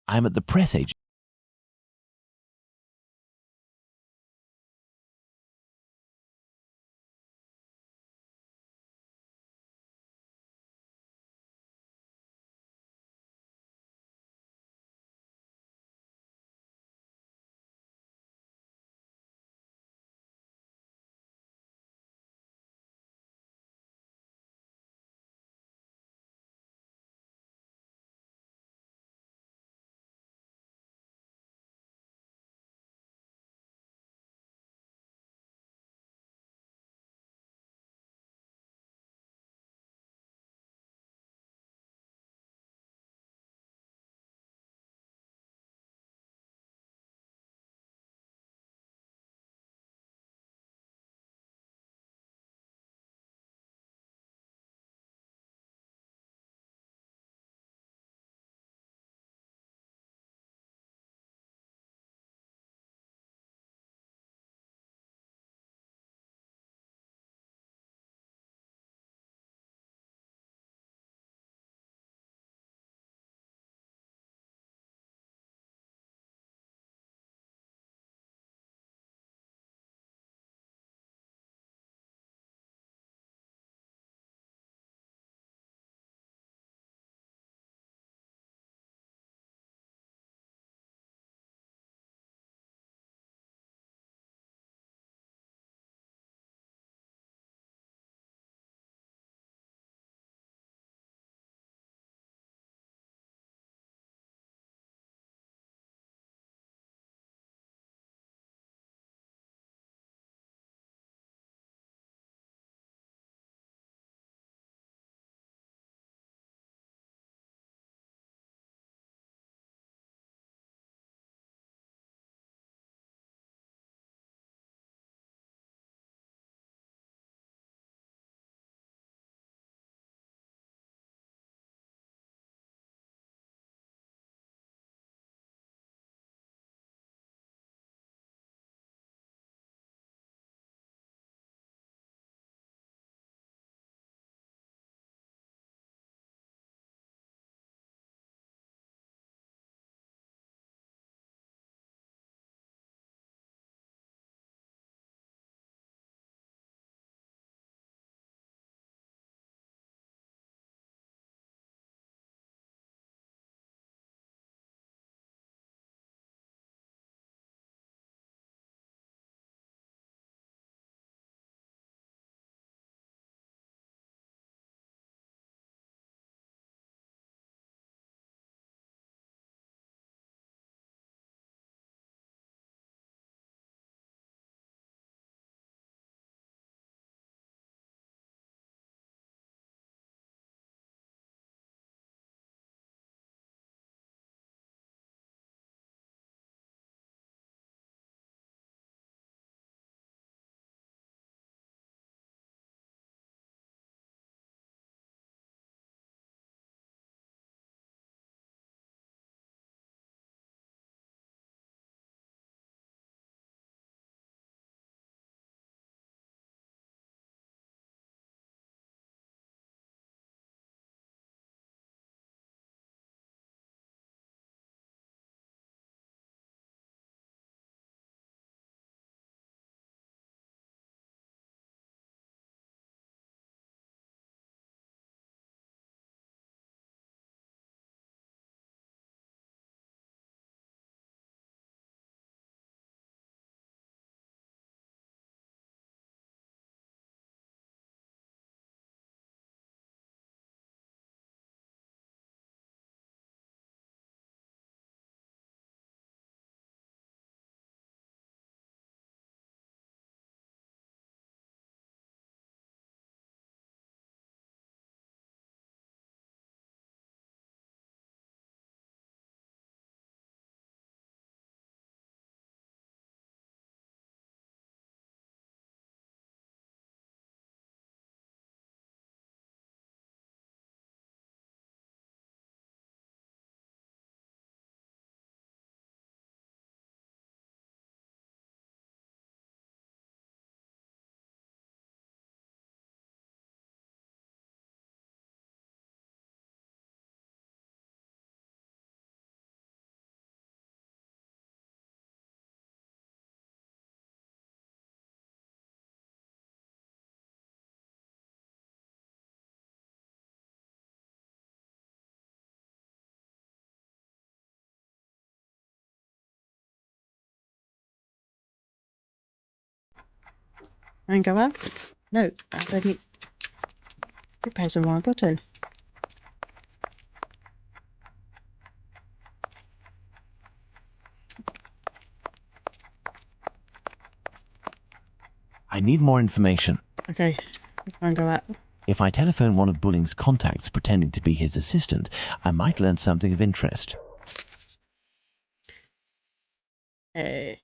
I'm at the press agent. And go up? No, I already pressed the wrong button. I need more information. Okay, and go up. If I telephone one of Bulling's contacts pretending to be his assistant, I might learn something of interest. Hey.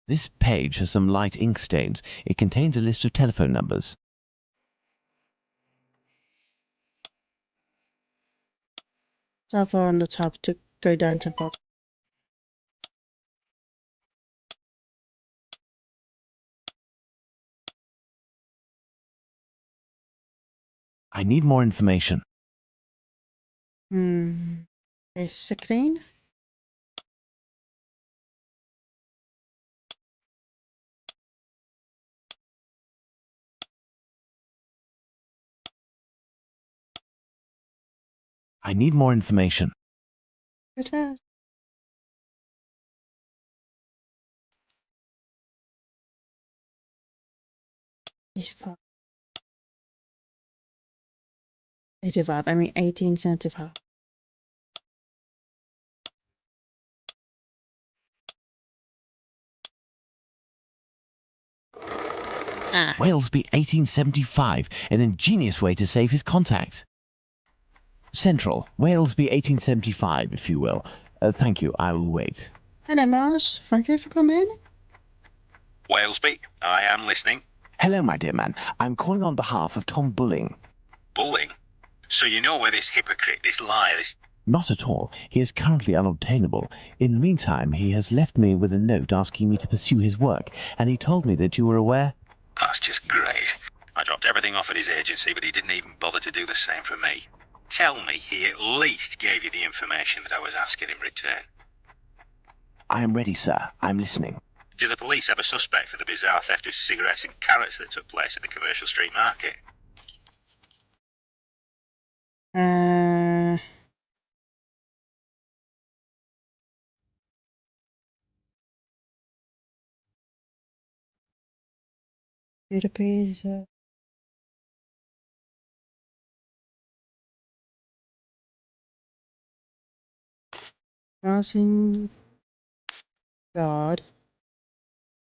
This page has some light ink stains. It contains a list of telephone numbers. So far on the top to go down to the bottom. I need more information. It's 16. I need more information. It is. It's 85, I mean 1875. Ah. Walesby 1875, an ingenious way to save his contact. Central, Walesby 1875, if you will. Thank you, I will wait. Hello, Mars. Thank you for coming. Walesby, I am listening. Hello, my dear man. I'm calling on behalf of Tom Bulling. Bulling? So you know where this hypocrite, this liar, this... Not at all. He is currently unobtainable. In the meantime, he has left me with a note asking me to pursue his work, and he told me that you were aware. That's just great. I dropped everything off at his agency, but he didn't even bother to do the same for me. Tell me he at least gave you the information that I was asking in return. I am ready, sir. I'm listening. Do the police have a suspect for the bizarre theft of cigarettes and carrots that took place at the commercial street market? It appears Crossing Guard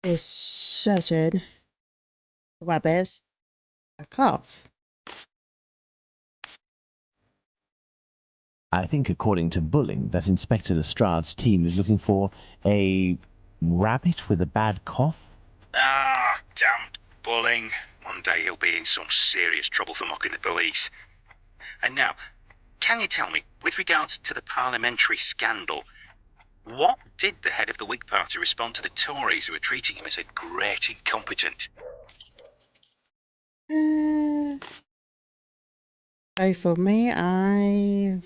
is certain rabbits a cough. I think, according to Bulling, that Inspector Lestrade's team is looking for a rabbit with a bad cough. Ah, damned Bulling. One day he'll be in some serious trouble for mocking the police. And now, can you tell me, with regards to the parliamentary scandal, what did the head of the Whig Party respond to the Tories who were treating him as a great incompetent? So for me, I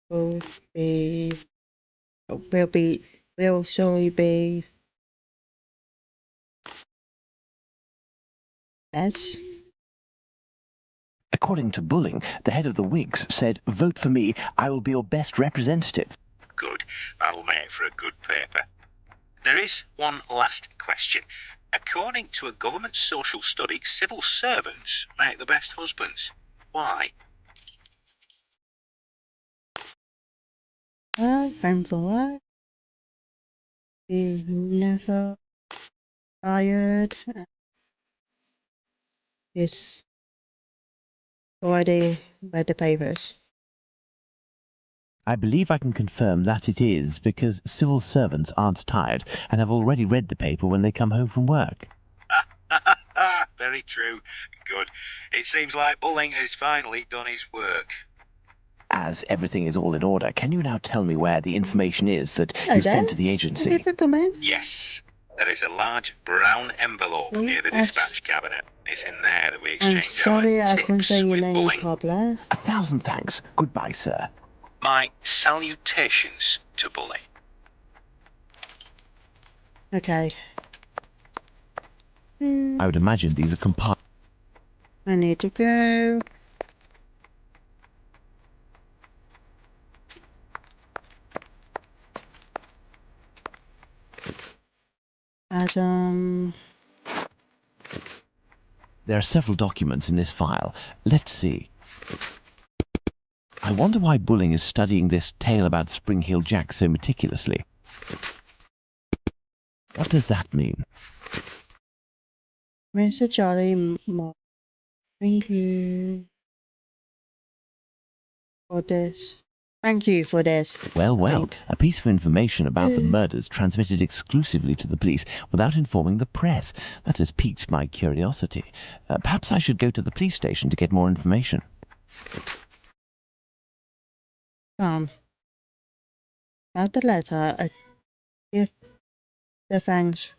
will surely be Bez. According to Bulling, the head of the Whigs said, "Vote for me, I will be your best representative." Good. That'll make for a good paper. There is one last question. According to a government social study, civil servants make the best husbands. Why? Time for work. Be never tired. Yes. Already read the papers. I believe I can confirm that it is because civil servants aren't tired and have already read the paper when they come home from work. Very true. Good. It seems like Bulling has finally done his work. As everything is all in order, can you now tell me where the information is that Hello you there. sent to the agency? Thank you for coming. Yes. There is a large brown envelope near the dispatch cabinet. It's in there that we I'm exchange sorry our I couldn't tips say your with name Bulling. properly. 1,000 thanks. Goodbye, sir. My salutations to Bulling. Okay. I would imagine these are I need to go. As There are several documents in this file. Let's see. I wonder why Bulling is studying this tale about Spring Hill Jack so meticulously. What does that mean? Mr. Jolly Mob, thank you for this. Thank you for this. Well, I well, think. a piece of information about the murders transmitted exclusively to the police without informing the press. That has piqued my curiosity. Perhaps I should go to the police station to get more information. About the letter, I give the thanks.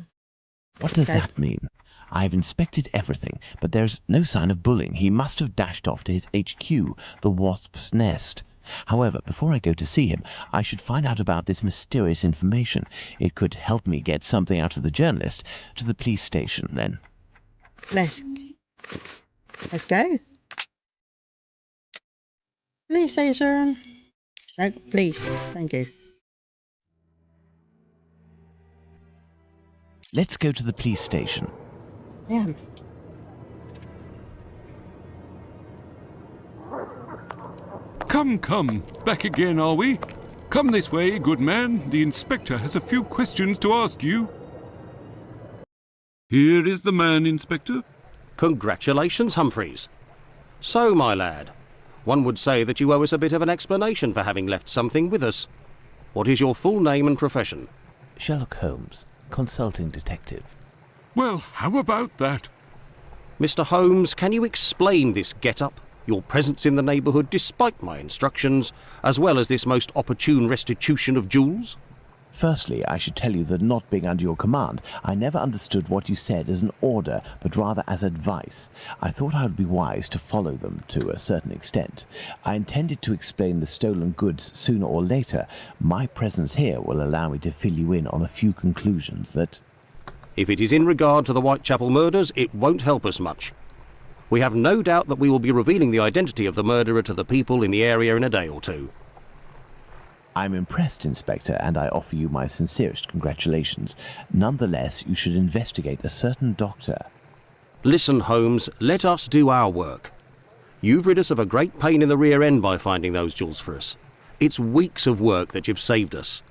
What does Okay. that mean? I have inspected everything, but there's no sign of Bulling. He must have dashed off to his HQ, the Wasp's Nest. However, before I go to see him, I should find out about this mysterious information. It could help me get something out of the journalist. To the police station, then. Let's go. Police station. No, please. Thank you. Let's go to the police station. Yeah. Come, come. Back again, are we? Come this way, good man. The inspector has a few questions to ask you. Here is the man, Inspector. Congratulations, Humphreys. So, my lad, one would say that you owe us a bit of an explanation for having left something with us. What is your full name and profession? Sherlock Holmes, consulting detective. Well, how about that? Mr. Holmes, can you explain this get-up, your presence in the neighbourhood despite my instructions, as well as this most opportune restitution of jewels? Firstly, I should tell you that not being under your command, I never understood what you said as an order, but rather as advice. I thought I would be wise to follow them to a certain extent. I intended to explain the stolen goods sooner or later. My presence here will allow me to fill you in on a few conclusions that... If it is in regard to the Whitechapel murders, it won't help us much. We have no doubt that we will be revealing the identity of the murderer to the people in the area in a day or two. I'm impressed, Inspector, and I offer you my sincerest congratulations. Nonetheless, you should investigate a certain doctor. Listen, Holmes, let us do our work. You've rid us of a great pain in the rear end by finding those jewels for us. It's weeks of work that you've saved us.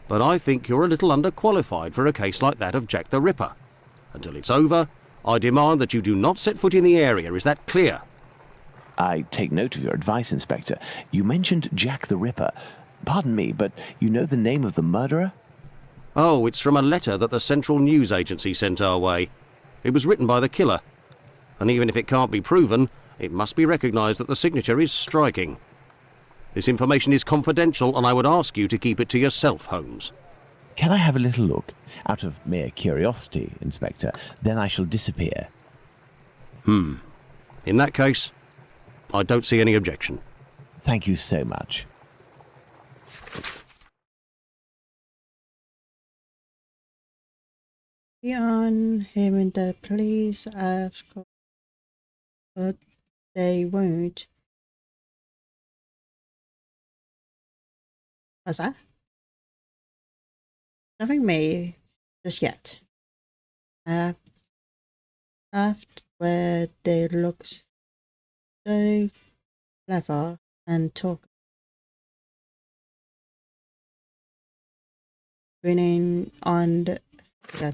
But I think you're a little underqualified for a case like that of Jack the Ripper. Until it's over, I demand that you do not set foot in the area. Is that clear? I take note of your advice, Inspector. You mentioned Jack the Ripper. Pardon me, but you know the name of the murderer? Oh, it's from a letter that the Central News Agency sent our way. It was written by the killer. And even if it can't be proven, it must be recognised that the signature is striking. This information is confidential, and I would ask you to keep it to yourself, Holmes. Can I have a little look? Out of mere curiosity, Inspector. Then I shall disappear. In that case, I don't see any objection. Thank you so much. On hearing the police ask, but they won't. What's that? Nothing me just yet. After where they look so clever and talk. Winning on the. Okay.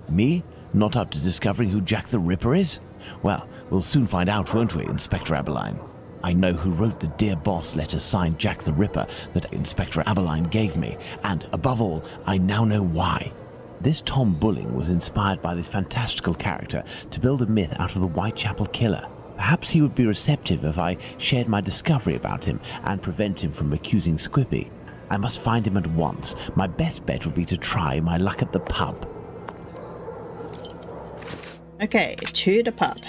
Me? Not up to discovering who Jack the Ripper is? Well, we'll soon find out, won't we, Inspector Aberline? I know who wrote the Dear Boss letter signed Jack the Ripper that Inspector Aberline gave me, and, above all, I now know why. This Tom Bulling was inspired by this fantastical character to build a myth out of the Whitechapel killer. Perhaps he would be receptive if I shared my discovery about him and prevent him from accusing Squippy. I must find him at once. My best bet would be to try my luck at the pub. Okay, to the pub.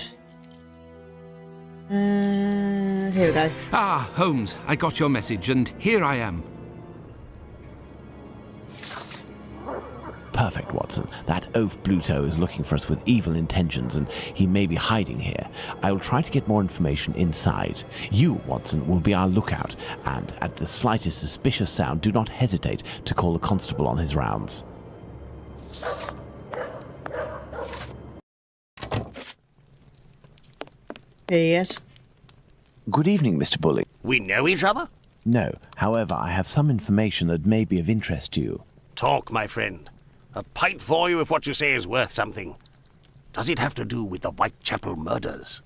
Here we go. Ah, Holmes, I got your message, and here I am. Perfect, Watson. That oaf Bluto is looking for us with evil intentions, and he may be hiding here. I will try to get more information inside. You, Watson, will be our lookout, and at the slightest suspicious sound, do not hesitate to call the constable on his rounds. Yes. Good evening, Mr. Bully. We know each other? No, however, I have some information that may be of interest to you. Talk, my friend. A pint for you if what you say is worth something. Does it have to do with the Whitechapel murders?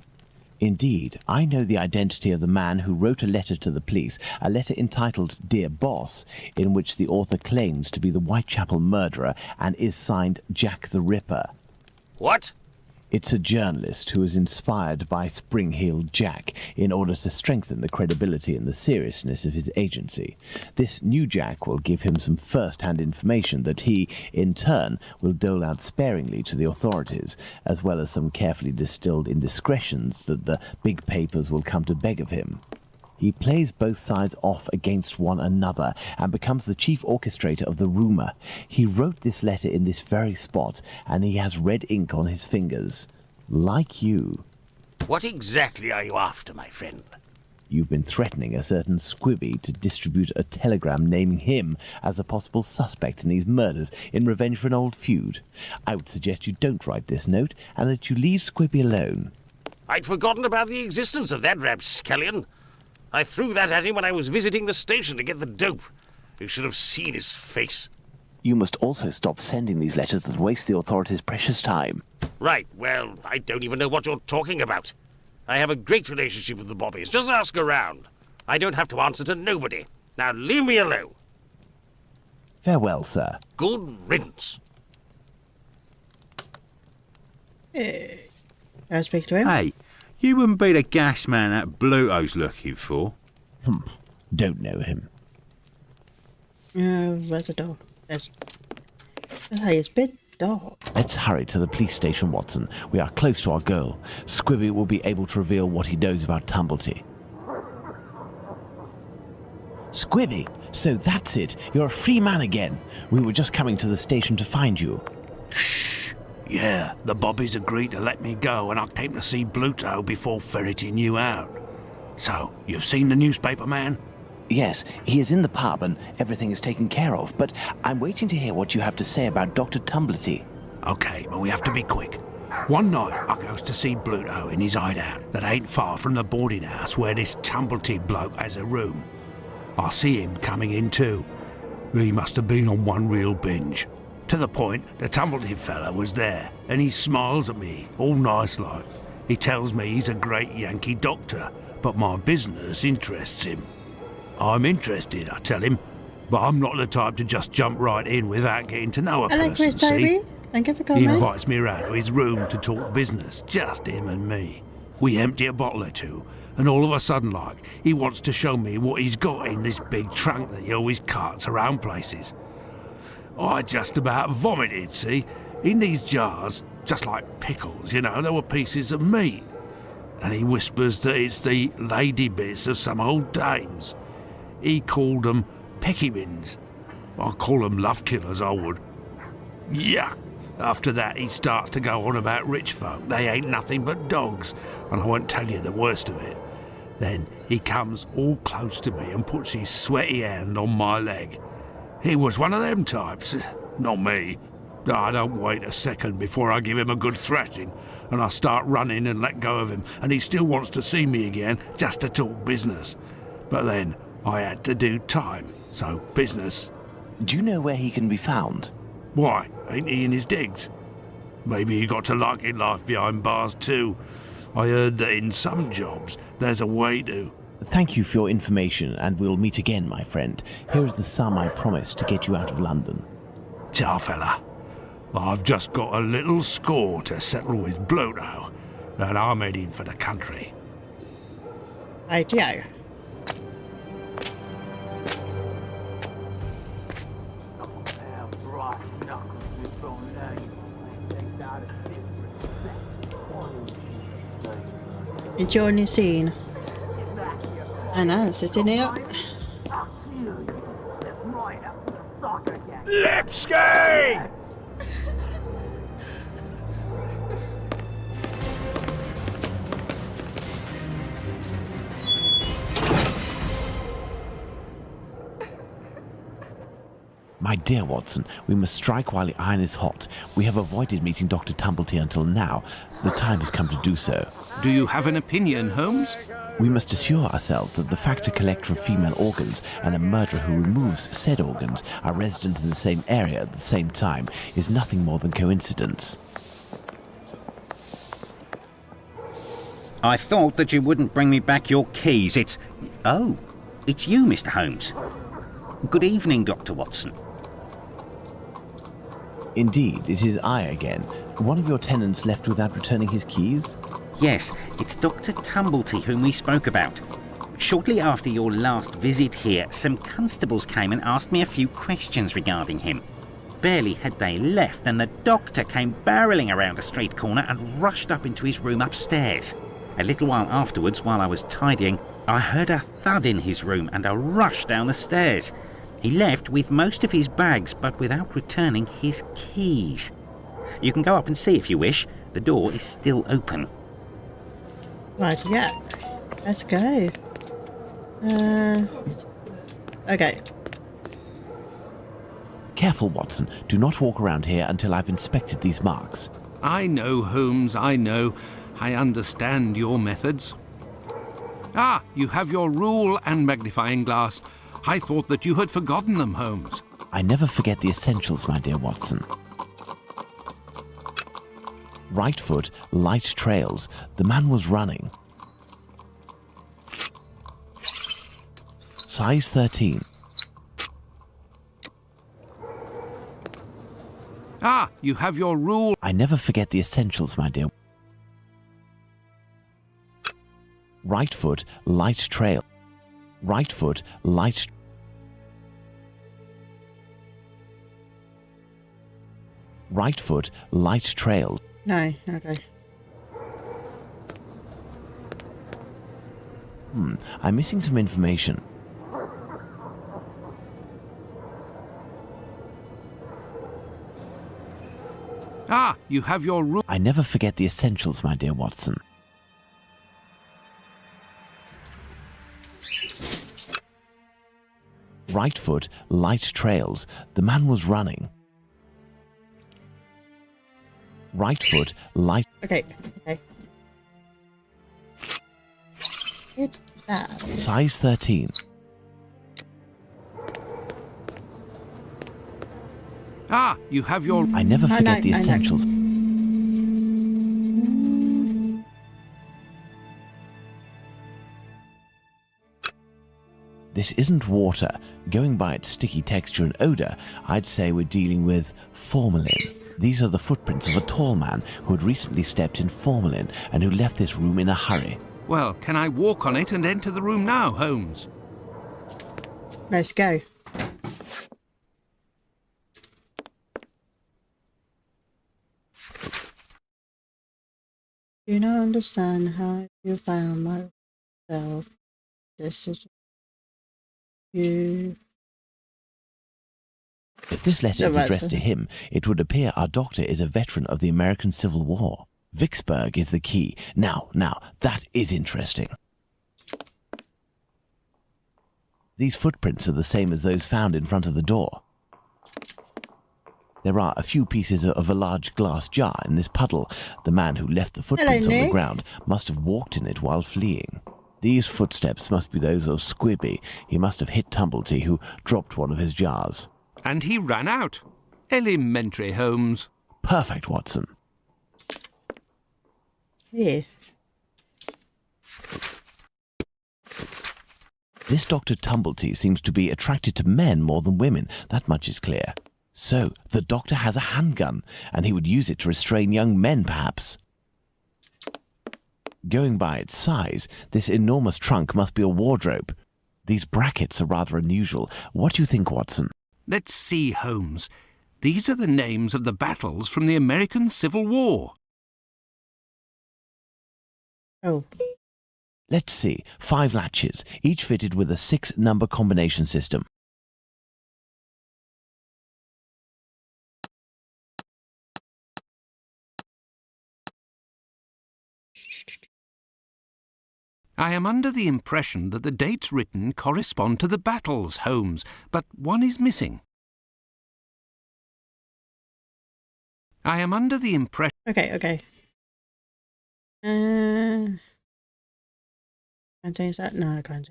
Indeed, I know the identity of the man who wrote a letter to the police, a letter entitled Dear Boss, in which the author claims to be the Whitechapel murderer and is signed Jack the Ripper. What? It's a journalist who was inspired by Spring-Heeled Jack in order to strengthen the credibility and the seriousness of his agency. This new Jack will give him some first-hand information that he, in turn, will dole out sparingly to the authorities, as well as some carefully distilled indiscretions that the big papers will come to beg of him. He plays both sides off against one another and becomes the chief orchestrator of the rumour. He wrote this letter in this very spot, and he has red ink on his fingers. Like you. What exactly are you after, my friend? You've been threatening a certain Squibby to distribute a telegram naming him as a possible suspect in these murders in revenge for an old feud. I would suggest you don't write this note, and that you leave Squibby alone. I'd forgotten about the existence of that rapscallion. I threw that at him when I was visiting the station to get the dope. You should have seen his face. You must also stop sending these letters that waste the authorities' precious time. Right, well, I don't even know what you're talking about. I have a great relationship with the Bobbies. Just ask around. I don't have to answer to nobody. Now leave me alone. Farewell, sir. Good riddance. I'll speak to him. Hey, you wouldn't be the gas man that Bluto's looking for. Don't know him. Where's the door? Hey, it's a bit dark. Let's hurry to the police station, Watson. We are close to our goal. Squibby will be able to reveal what he knows about Tumblety. Squibby, so that's it. You're a free man again. We were just coming to the station to find you. Yeah, the Bobbies agreed to let me go and I came to see Bluto before ferreting you out. So, you've seen the newspaper man? Yes, he is in the pub and everything is taken care of, but I'm waiting to hear what you have to say about Dr. Tumblety. Okay, but we have to be quick. One night, I goes to see Bluto in his hideout that ain't far from the boarding house where this Tumblety bloke has a room. I see him coming in too. He must have been on one real binge. To the point, the Tumblety fella was there, and he smiles at me, all nice like. He tells me he's a great Yankee doctor, but my business interests him. I'm interested, I tell him, but I'm not the type to just jump right in without getting to know a Hello, person, Chris see? Toby. Thank you for He coming. invites me round to his room to talk business, just him and me. We empty a bottle or two, and all of a sudden, like, he wants to show me what he's got in this big trunk that he always carts around places. I just about vomited, see? In these jars, just like pickles, you know, there were pieces of meat. And he whispers that it's the lady bits of some old dames. He called them peckymins. I call them love killers, I would. Yuck! After that, he starts to go on about rich folk. They ain't nothing but dogs, and I won't tell you the worst of it. Then he comes all close to me and puts his sweaty hand on my leg. He was one of them types, not me. I don't wait a second before I give him a good thrashing, and I start running and let go of him, and he still wants to see me again just to talk business. But then I had to do time, so business. Do you know where he can be found? Why, ain't he in his digs? Maybe he got to liking life behind bars too. I heard that in some jobs there's a way to. Thank you for your information, and we'll meet again, my friend. Here is the sum I promised to get you out of London. Ciao, fella. I've just got a little score to settle with Bluto, and I'm heading for the country. ITO. Enjoying the scene. I know, sitting here. Lipski! My dear Watson, we must strike while the iron is hot. We have avoided meeting Dr. Tumblety until now. The time has come to do so. Do you have an opinion, Holmes? We must assure ourselves that the factor collector of female organs and a murderer who removes said organs are resident in the same area at the same time is nothing more than coincidence. I thought that you wouldn't bring me back your keys. Oh, it's you, Mr. Holmes. Good evening, Dr. Watson. Indeed, it is I again. One of your tenants left without returning his keys? Yes, it's Dr. Tumblety whom we spoke about. Shortly after your last visit here, some constables came and asked me a few questions regarding him. Barely had they left than the doctor came barreling around a street corner and rushed up into his room upstairs. A little while afterwards, while I was tidying, I heard a thud in his room and a rush down the stairs. He left with most of his bags, but without returning his keys. You can go up and see if you wish. The door is still open. Right, yeah. Let's go. Okay. Careful, Watson. Do not walk around here until I've inspected these marks. I know, Holmes, I know. I understand your methods. Ah, you have your rule and magnifying glass. I thought that you had forgotten them, Holmes. I never forget the essentials, my dear Watson. Right foot, light trails. The man was running. Size 13. Ah, you have your rule. I never forget the essentials, my dear. Right foot, light trail. Right foot, light. Right foot, light trail. No, okay. I'm missing some information. Ah, you have your rule. I never forget the essentials, my dear Watson. Right foot, light trails. The man was running. Right foot, light. Okay, okay. Get that. Size 13. Ah, you have your... I never No, forget no, the I know. essentials. This isn't water. Going by its sticky texture and odor, I'd say we're dealing with formalin. These are the footprints of a tall man who had recently stepped in formalin and who left this room in a hurry. Well, can I walk on it and enter the room now, Holmes? Let's go. Do not understand how you found myself. This is you. If this letter No, is right, addressed so- to him, it would appear our doctor is a veteran of the American Civil War. Vicksburg is the key. Now, that is interesting. These footprints are the same as those found in front of the door. There are a few pieces of a large glass jar in this puddle. The man who left the footprints on the Nick. ground must have walked in it while fleeing. These footsteps must be those of Squibby. He must have hit Tumblety, who dropped one of his jars. And he ran out. Elementary, Holmes. Perfect, Watson. Yeah. This Dr. Tumblety seems to be attracted to men more than women. That much is clear. So, the doctor has a handgun, and he would use it to restrain young men, perhaps. Going by its size, this enormous trunk must be a wardrobe. These brackets are rather unusual. What do you think, Watson? Let's see, Holmes. These are the names of the battles from the American Civil War. Oh. Let's see. 5 latches, each fitted with a 6-number combination system. I am under the impression that the dates written correspond to the battles, Holmes, but one is missing. I am under the impression... Okay. Can I change that? No, I can't.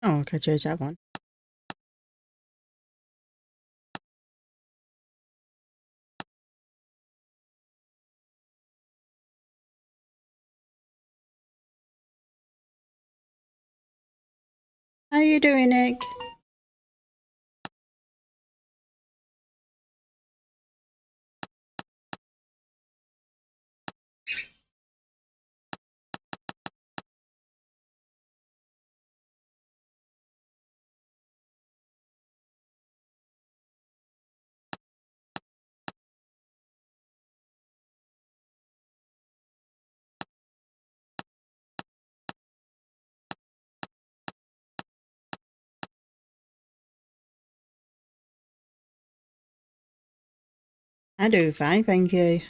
Oh, I can change that one. How you doing, Nick? I do fine, thank you.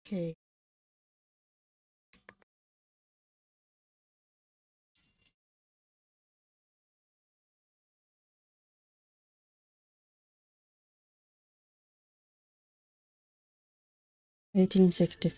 Okay. $18.60.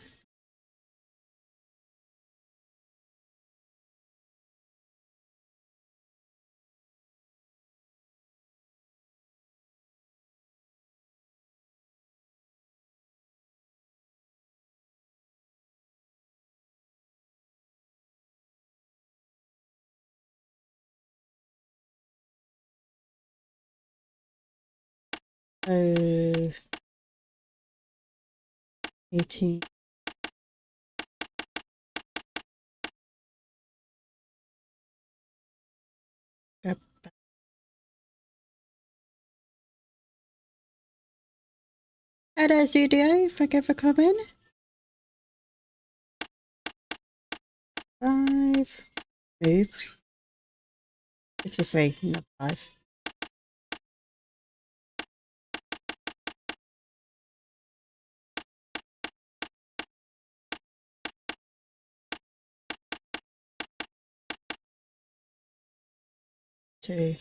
So 18. Yep. Hello, studio. Thank you for coming. 5. Move. 63, not 5. Two.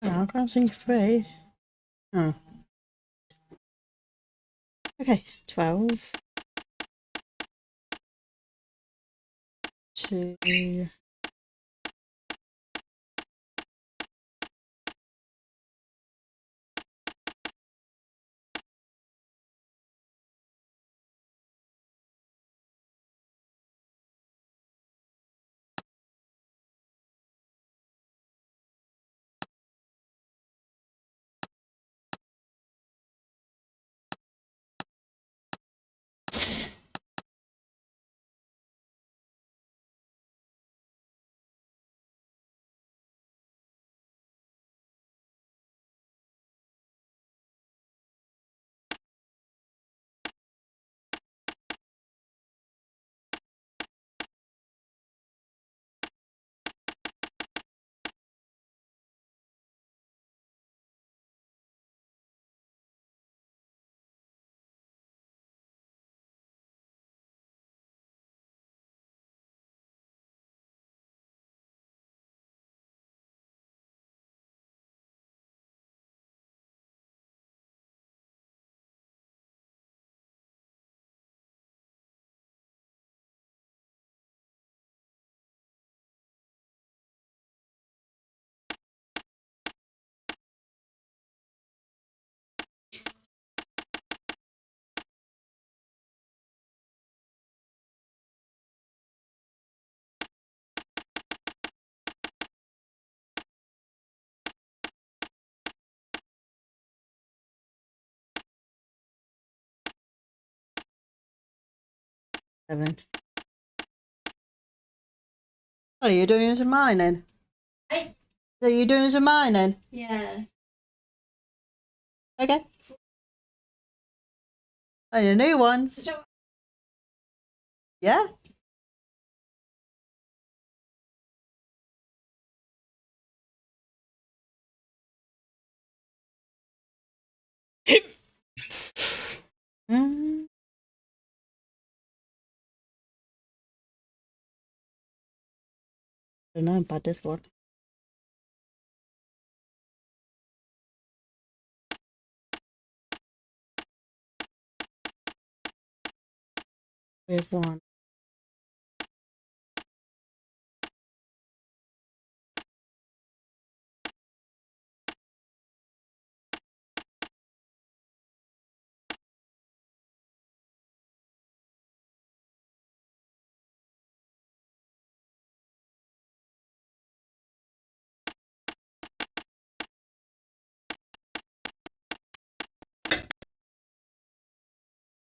Oh, I can't see 3. Oh. Okay. 12. 2. 7. Oh, you're doing some mining? Hey? So you're doing some mining? Yeah. Okay. And the new ones? So, Yeah? Mm. Don't know about this one. We have one.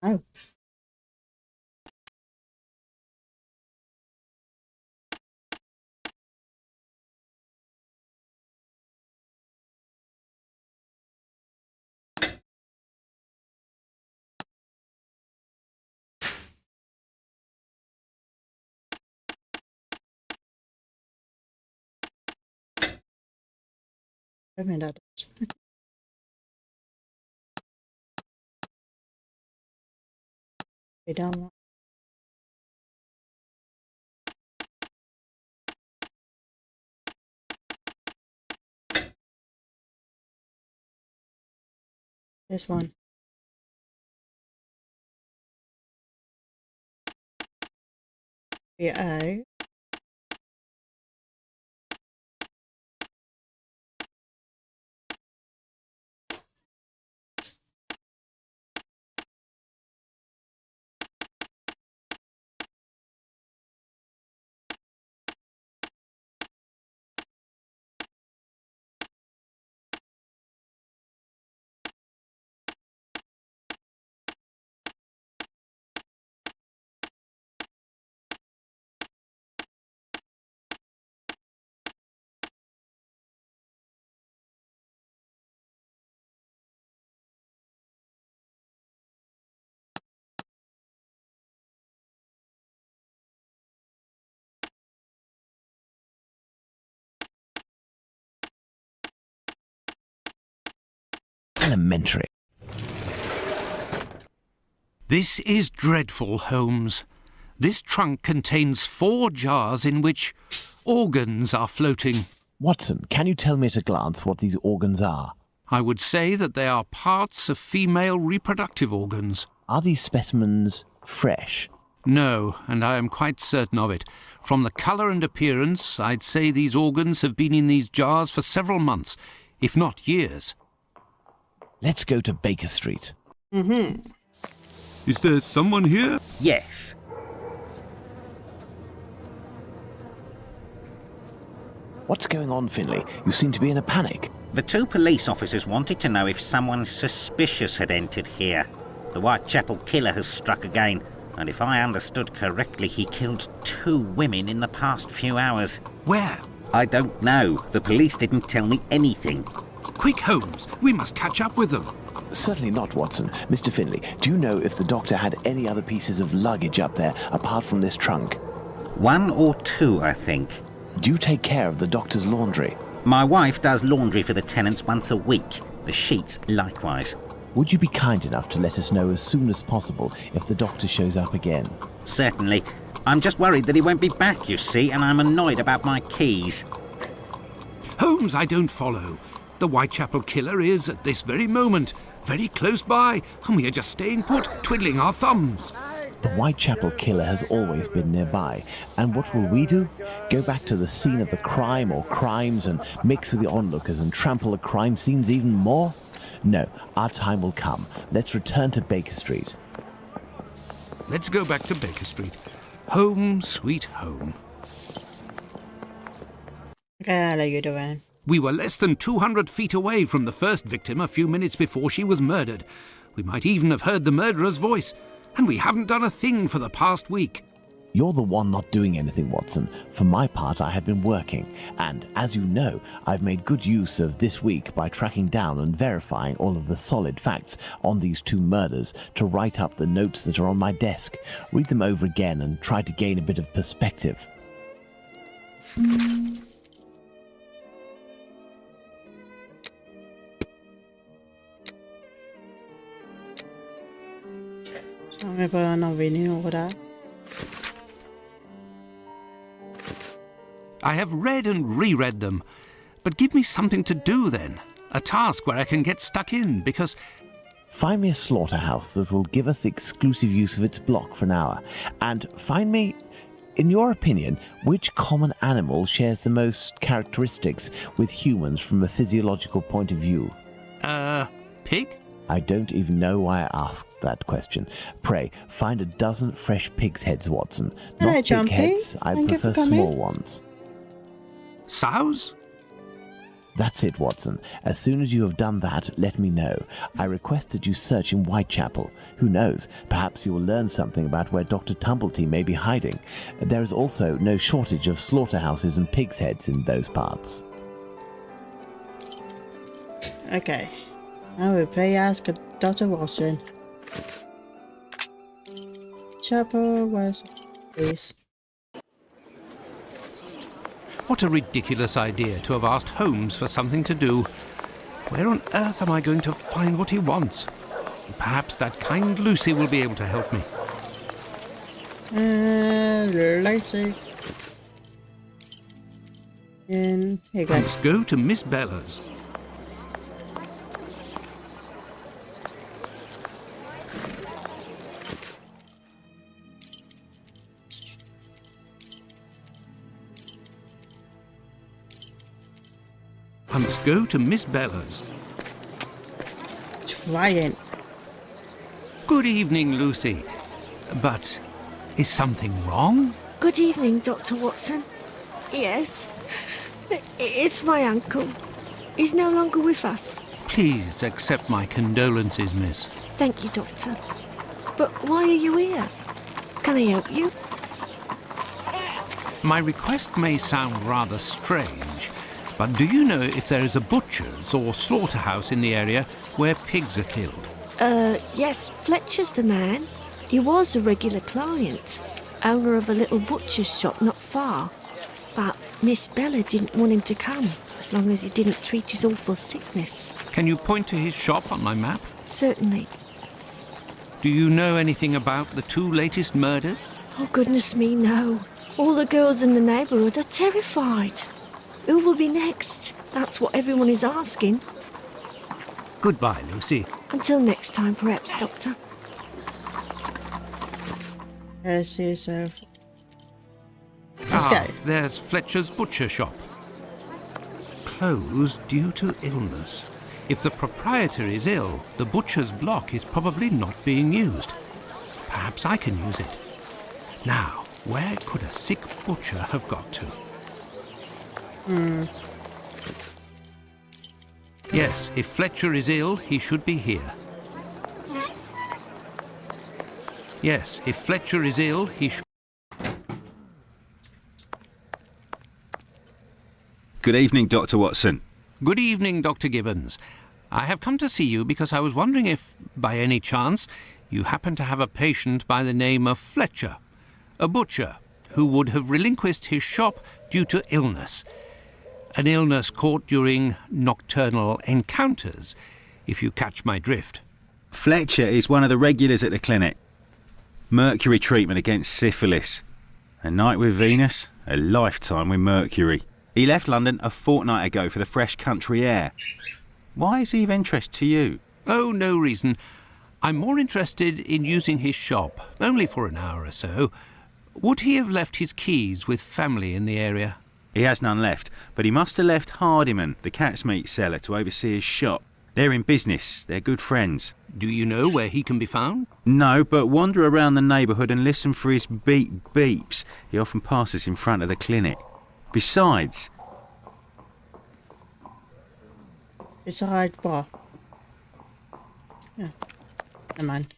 Oh. I mean, that. We don't want. This one. Yeah. Elementary. This is dreadful, Holmes. This trunk contains 4 jars in which organs are floating. Watson, can you tell me at a glance what these organs are? I would say that they are parts of female reproductive organs. Are these specimens fresh? No, and I am quite certain of it. From the colour and appearance, I'd say these organs have been in these jars for several months, if not years. Let's go to Baker Street. Mm-hmm. Is there someone here? Yes. What's going on, Finlay? You seem to be in a panic. The 2 police officers wanted to know if someone suspicious had entered here. The Whitechapel killer has struck again, and if I understood correctly, he killed 2 women in the past few hours. Where? I don't know. The police didn't tell me anything. Quick, Holmes, we must catch up with them. Certainly not, Watson. Mr. Finlay, do you know if the doctor had any other pieces of luggage up there apart from this trunk? 1 or 2, I think. Do you take care of the doctor's laundry? My wife does laundry for the tenants once a week. The sheets likewise. Would you be kind enough to let us know as soon as possible if the doctor shows up again? Certainly. I'm just worried that he won't be back, you see, and I'm annoyed about my keys. Holmes, I don't follow. The Whitechapel killer is, at this very moment, very close by, and we are just staying put, twiddling our thumbs. The Whitechapel killer has always been nearby, and what will we do? Go back to the scene of the crime or crimes and mix with the onlookers and trample the crime scenes even more? No, our time will come. Let's return to Baker Street. Let's go back to Baker Street. Home, sweet home. How are you doing? We were less than 200 feet away from the first victim a few minutes before she was murdered. We might even have heard the murderer's voice. And we haven't done a thing for the past week. You're the one not doing anything, Watson. For my part, I have been working, and as you know, I've made good use of this week by tracking down and verifying all of the solid facts on these 2 murders to write up the notes that are on my desk, read them over again and try to gain a bit of perspective. Sorry, but I'm not reading all that. I have read and reread them. But give me something to do then. A task where I can get stuck in, because... Find me a slaughterhouse that will give us exclusive use of its block for an hour, and find me, in your opinion, which common animal shares the most characteristics with humans from a physiological point of view. Pig? I don't even know why I asked that question. Pray, find a dozen fresh pig's heads, Watson. Hello, Not big Jumpy. heads, I Thank you prefer for coming. small ones. Sows? That's it, Watson. As soon as you have done that, let me know. I request that you search in Whitechapel. Who knows, perhaps you will learn something about where Dr. Tumblety may be hiding. There is also no shortage of slaughterhouses and pig's heads in those parts. Okay. I will play as Dr. Watson. Chapel was please. What a ridiculous idea to have asked Holmes for something to do. Where on earth am I going to find what he wants? Perhaps that kind Lucy will be able to help me. Lucy. And here you I go. must go to Miss Bella's. I must go to Miss Bella's. Trying. Good evening, Lucy. But is something wrong? Good evening, Dr. Watson. Yes, it's my uncle. He's no longer with us. Please accept my condolences, miss. Thank you, Doctor. But why are you here? Can I help you? My request may sound rather strange, but do you know if there is a butcher's or slaughterhouse in the area where pigs are killed? Yes, Fletcher's the man. He was a regular client, owner of a little butcher's shop not far. But Miss Bella didn't want him to come, as long as he didn't treat his awful sickness. Can you point to his shop on my map? Certainly. Do you know anything about the 2 latest murders? Oh, goodness me, no. All the girls in the neighbourhood are terrified. Who will be next? That's what everyone is asking. Goodbye, Lucy. Until next time, perhaps, Doctor. See yourself. Let's go. There's Fletcher's butcher shop. Closed due to illness. If the proprietor is ill, the butcher's block is probably not being used. Perhaps I can use it. Now, where could a sick butcher have got to? Yes, if Fletcher is ill, he should be here. Yes, if Fletcher is ill, he should... Good evening, Dr. Watson. Good evening, Dr. Gibbons. I have come to see you because I was wondering if, by any chance, you happen to have a patient by the name of Fletcher, a butcher who would have relinquished his shop due to illness. An illness caught during nocturnal encounters, if you catch my drift. Fletcher is one of the regulars at the clinic. Mercury treatment against syphilis. A night with Venus, a lifetime with Mercury. He left London a fortnight ago for the fresh country air. Why is he of interest to you? Oh, no reason. I'm more interested in using his shop, only for an hour or so. Would he have left his keys with family in the area? He has none left, but he must have left Hardiman, the cat's meat seller, to oversee his shop. They're in business. They're good friends. Do you know where he can be found? No, but wander around the neighbourhood and listen for his beeps. He often passes in front of the clinic. Besides what? Yeah. Never mind.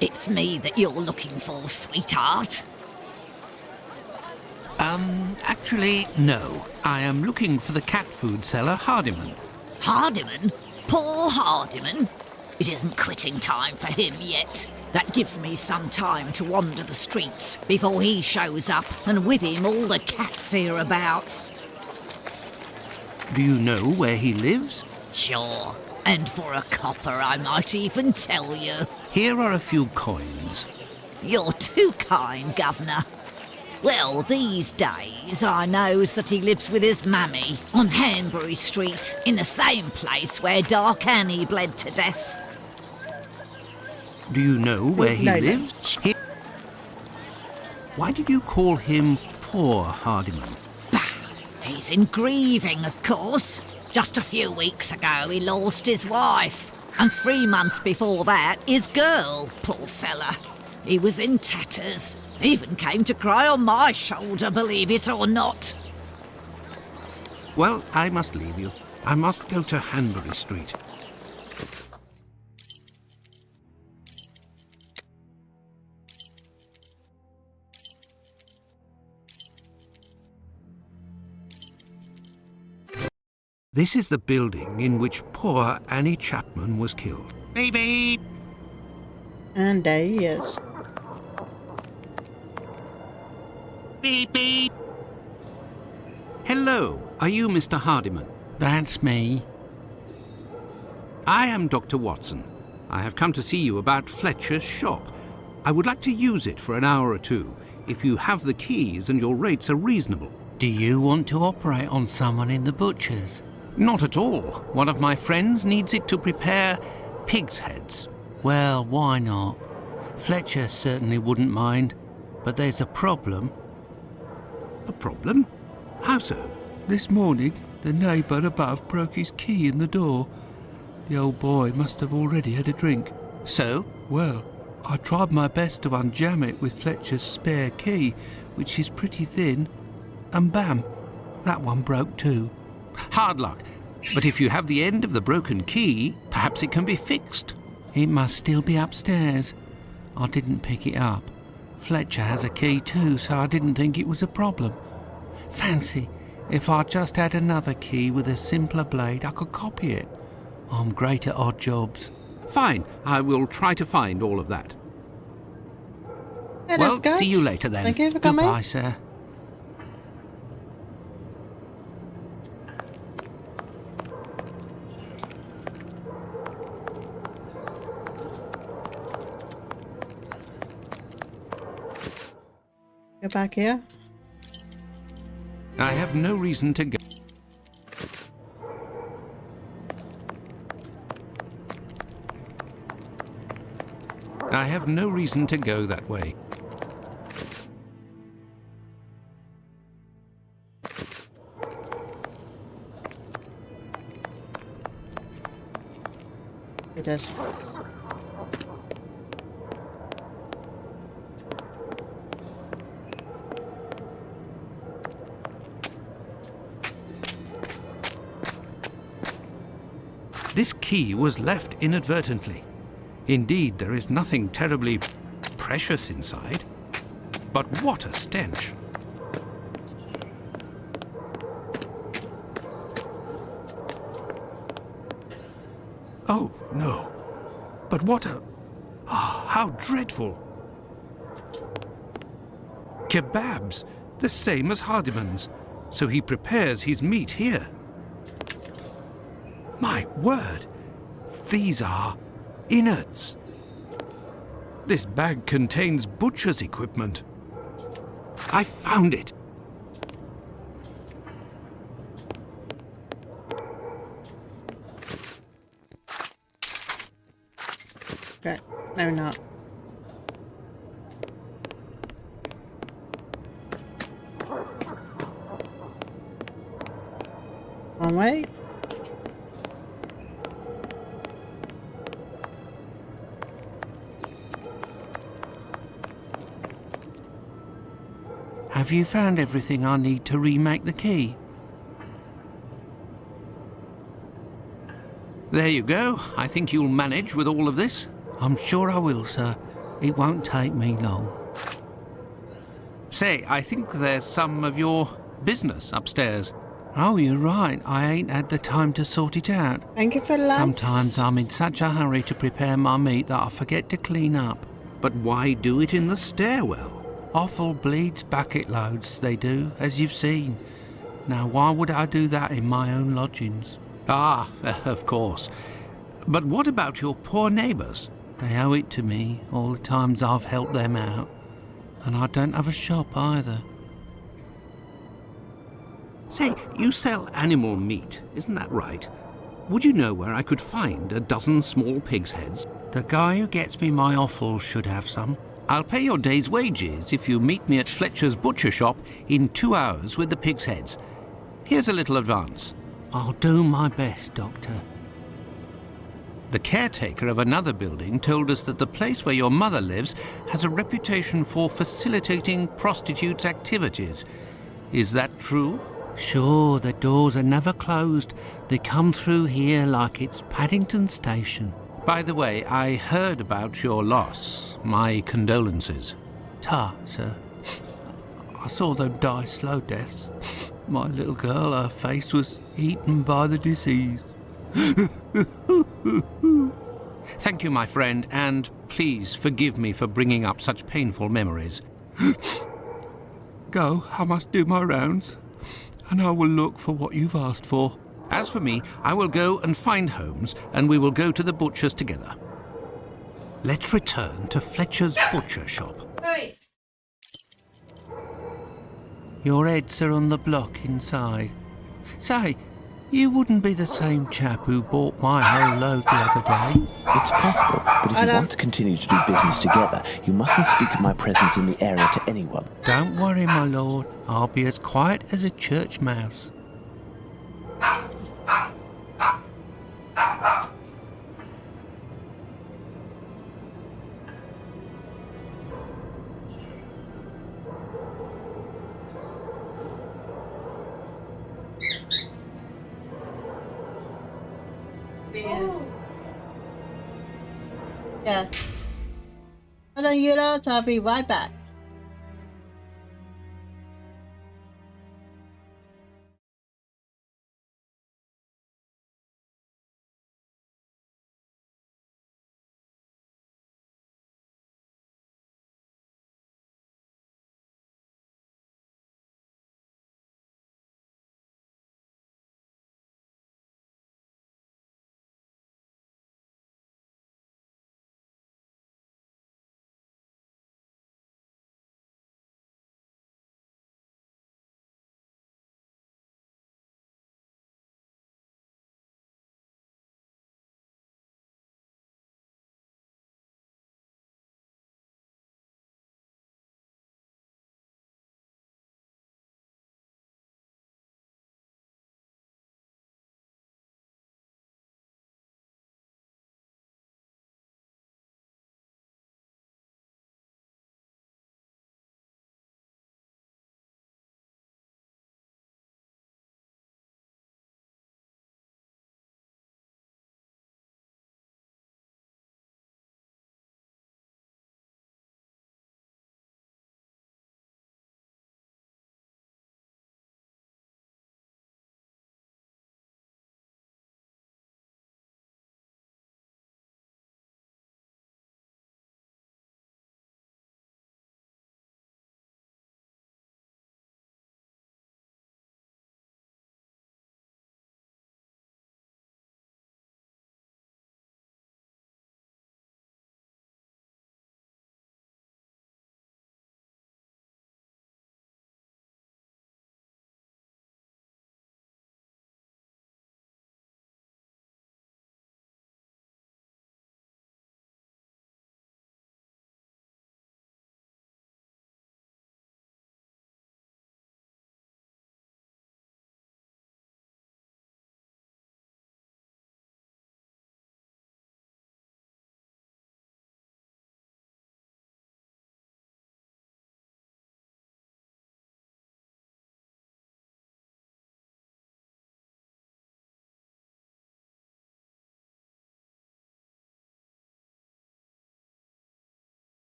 It's me that you're looking for, sweetheart. Actually, no. I am looking for the cat food seller, Hardiman. Hardiman? Poor Hardiman. It isn't quitting time for him yet. That gives me some time to wander the streets before he shows up, and with him all the cats hereabouts. Do you know where he lives? Sure, and for a copper I might even tell you. Here are a few coins. You're too kind, Governor. Well, these days I knows that he lives with his mammy on Hanbury Street, in the same place where Dark Annie bled to death. Do you know where he No. lives? Why did you call him poor Hardiman? Bah, he's in grieving, of course. Just a few weeks ago he lost his wife, and 3 months before that his girl, poor fella. He was in tatters. Even came to cry on my shoulder, believe it or not. Well, I must leave you. I must go to Hanbury Street. This is the building in which poor Annie Chapman was killed. Beep beep. And there he is. Beep beep. Hello, are you Mr. Hardiman? That's me. I am Dr. Watson. I have come to see you about Fletcher's shop. I would like to use it for an hour or two, if you have the keys and your rates are reasonable. Do you want to operate on someone in the butcher's? Not at all. One of my friends needs it to prepare pig's heads. Well, why not? Fletcher certainly wouldn't mind, but there's a problem. A problem? How so? This morning, the neighbour above broke his key in the door. The old boy must have already had a drink. So? Well, I tried my best to unjam it with Fletcher's spare key, which is pretty thin, and bam, that one broke too. Hard luck. But if you have the end of the broken key, perhaps it can be fixed. It must still be upstairs. I didn't pick it up. Fletcher has a key too, so I didn't think it was a problem. Fancy, if I just had another key with a simpler blade, I could copy it. I'm great at odd jobs. Fine, I will try to find all of that. Hey, Well, that's good. see you later then. Thank you for coming. Goodbye, sir. Go back here. I have no reason to go. I have no reason to go that way. It does. This key was left inadvertently. Indeed, there is nothing terribly precious inside. But what a stench! Oh, no. But what a... Ah, how dreadful! Kebabs, the same as Hardiman's. So he prepares his meat here. My word! These are innards. This bag contains butcher's equipment. I found it. Right. No, not. Wrong way. Have you found everything I need to remake the key? There you go. I think you'll manage with all of this. I'm sure I will, sir. It won't take me long. Say, I think there's some of your business upstairs. Oh, you're right. I ain't had the time to sort it out. Thank you for lunch. Sometimes I'm in such a hurry to prepare my meat that I forget to clean up. But why do it in the stairwell? Offal bleeds bucket loads, they do, as you've seen. Now, why would I do that in my own lodgings? Ah, of course. But what about your poor neighbours? They owe it to me, all the times I've helped them out. And I don't have a shop either. Say, you sell animal meat, isn't that right? Would you know where I could find a dozen small pig's heads? The guy who gets me my offal should have some. I'll pay your day's wages if you meet me at Fletcher's butcher shop in 2 hours with the pig's heads. Here's a little advance. I'll do my best, Doctor. The caretaker of another building told us that the place where your mother lives has a reputation for facilitating prostitutes' activities. Is that true? Sure, the doors are never closed. They come through here like it's Paddington Station. By the way, I heard about your loss. My condolences. Ta, sir. I saw them die slow deaths. My little girl, her face was eaten by the disease. Thank you, my friend, and please forgive me for bringing up such painful memories. Go, I must do my rounds, and I will look for what you've asked for. As for me, I will go and find Holmes, and we will go to the butcher's together. Let's return to Fletcher's butcher shop. Hey. Your heads are on the block inside. Say, you wouldn't be the same chap who bought my whole load the other day. It's possible, but if you want to continue to do business together, you mustn't speak of my presence in the area to anyone. Don't worry, my lord. I'll be as quiet as a church mouse. Yeah. Hold on, you lot. I'll be right back.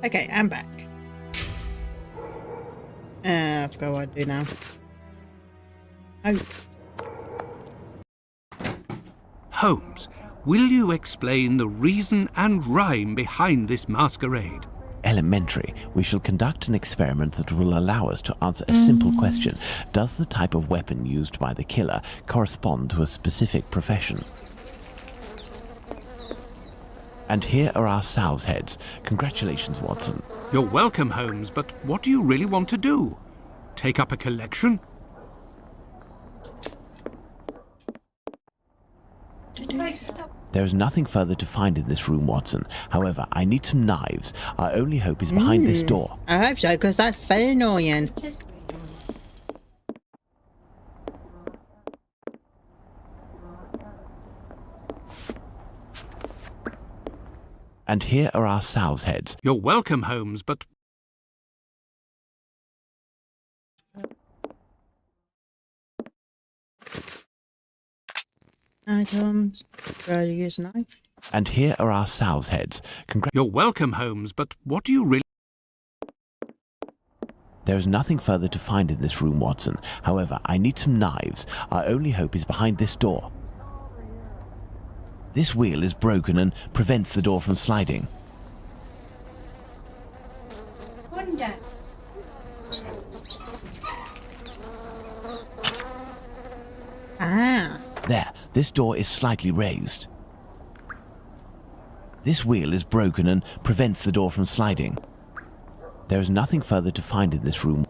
Okay, I'm back. I forgot what I do now. Oh. Holmes, will you explain the reason and rhyme behind this masquerade? Elementary. We shall conduct an experiment that will allow us to answer a simple question. Does the type of weapon used by the killer correspond to a specific profession? And here are our sow's heads. Congratulations, Watson. You're welcome, Holmes, but what do you really want to do? Take up a collection? There is nothing further to find in this room, Watson. However, I need some knives. Our only hope is behind this door. I hope so, because that's very annoying. And here are our sow's heads. You're welcome, Holmes, but... Items. Try to use a knife. And here are our sow's heads. You're welcome, Holmes, but what do you really... There is nothing further to find in this room, Watson. However, I need some knives. Our only hope is behind this door. This wheel is broken and prevents the door from sliding. Wonder. Ah. There, this door is slightly raised. This wheel is broken and prevents the door from sliding. There is nothing further to find in this room.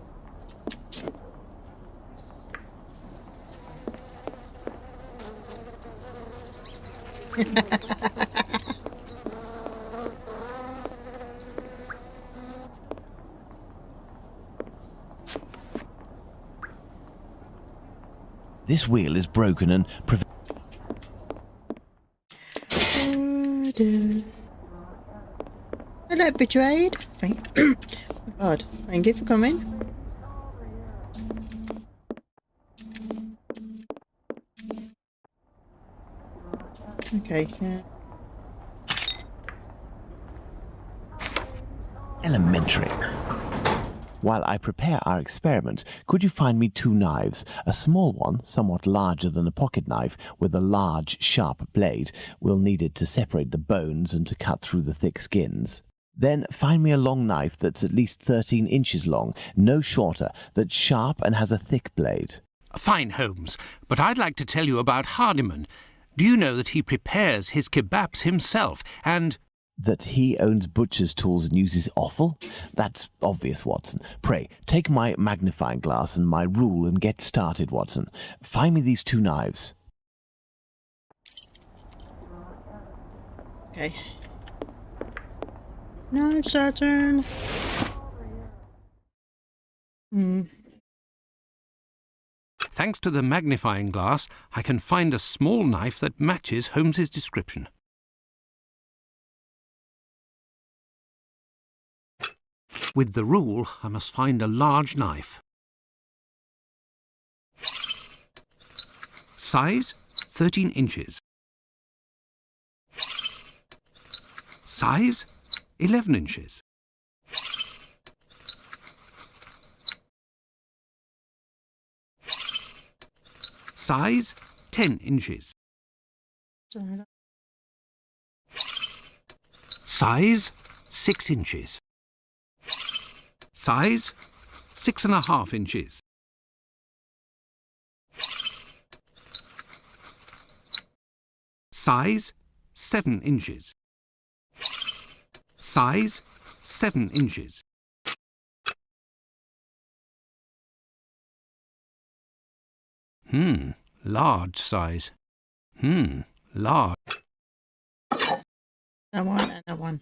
This wheel is broken and Hello, betrayed. God, thank you for coming. Okay. Elementary. While I prepare our experiment, could you find me 2 knives? A small one, somewhat larger than a pocket knife, with a large, sharp blade. We'll need it to separate the bones and to cut through the thick skins. Then find me a long knife that's at least 13 inches long, no shorter, that's sharp and has a thick blade. Fine, Holmes, but I'd like to tell you about Hardiman. Do you know that he prepares his kebabs himself, and... That he owns butcher's tools and uses offal? That's obvious, Watson. Pray, take my magnifying glass and my rule and get started, Watson. Find me these 2 knives. Okay. Knife Saturn. Thanks to the magnifying glass, I can find a small knife that matches Holmes's description. With the rule, I must find a large knife. Size, 13 inches. Size, 11 inches. Size, 10 inches. Size, 6 inches. Size, 6.5 inches. Size, 7 inches. Size, 7 inches. Large size. Large. That one and that one.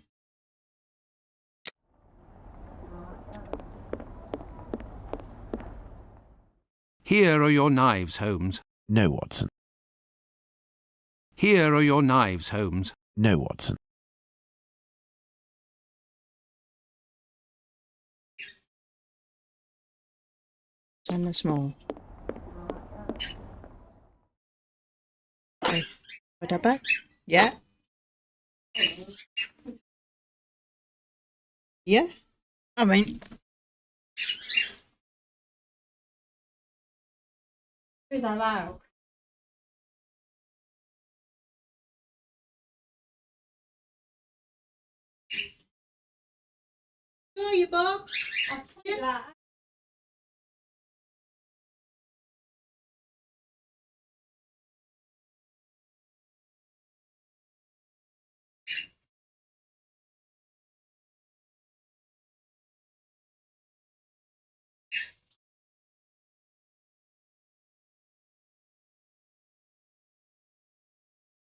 Here are your knives, Holmes. No, Watson. Here are your knives, Holmes. No, Watson. And the small. Okay. Put that back. Yeah. Yeah? I mean... Who's that loud? Sure you, Bob. Yeah.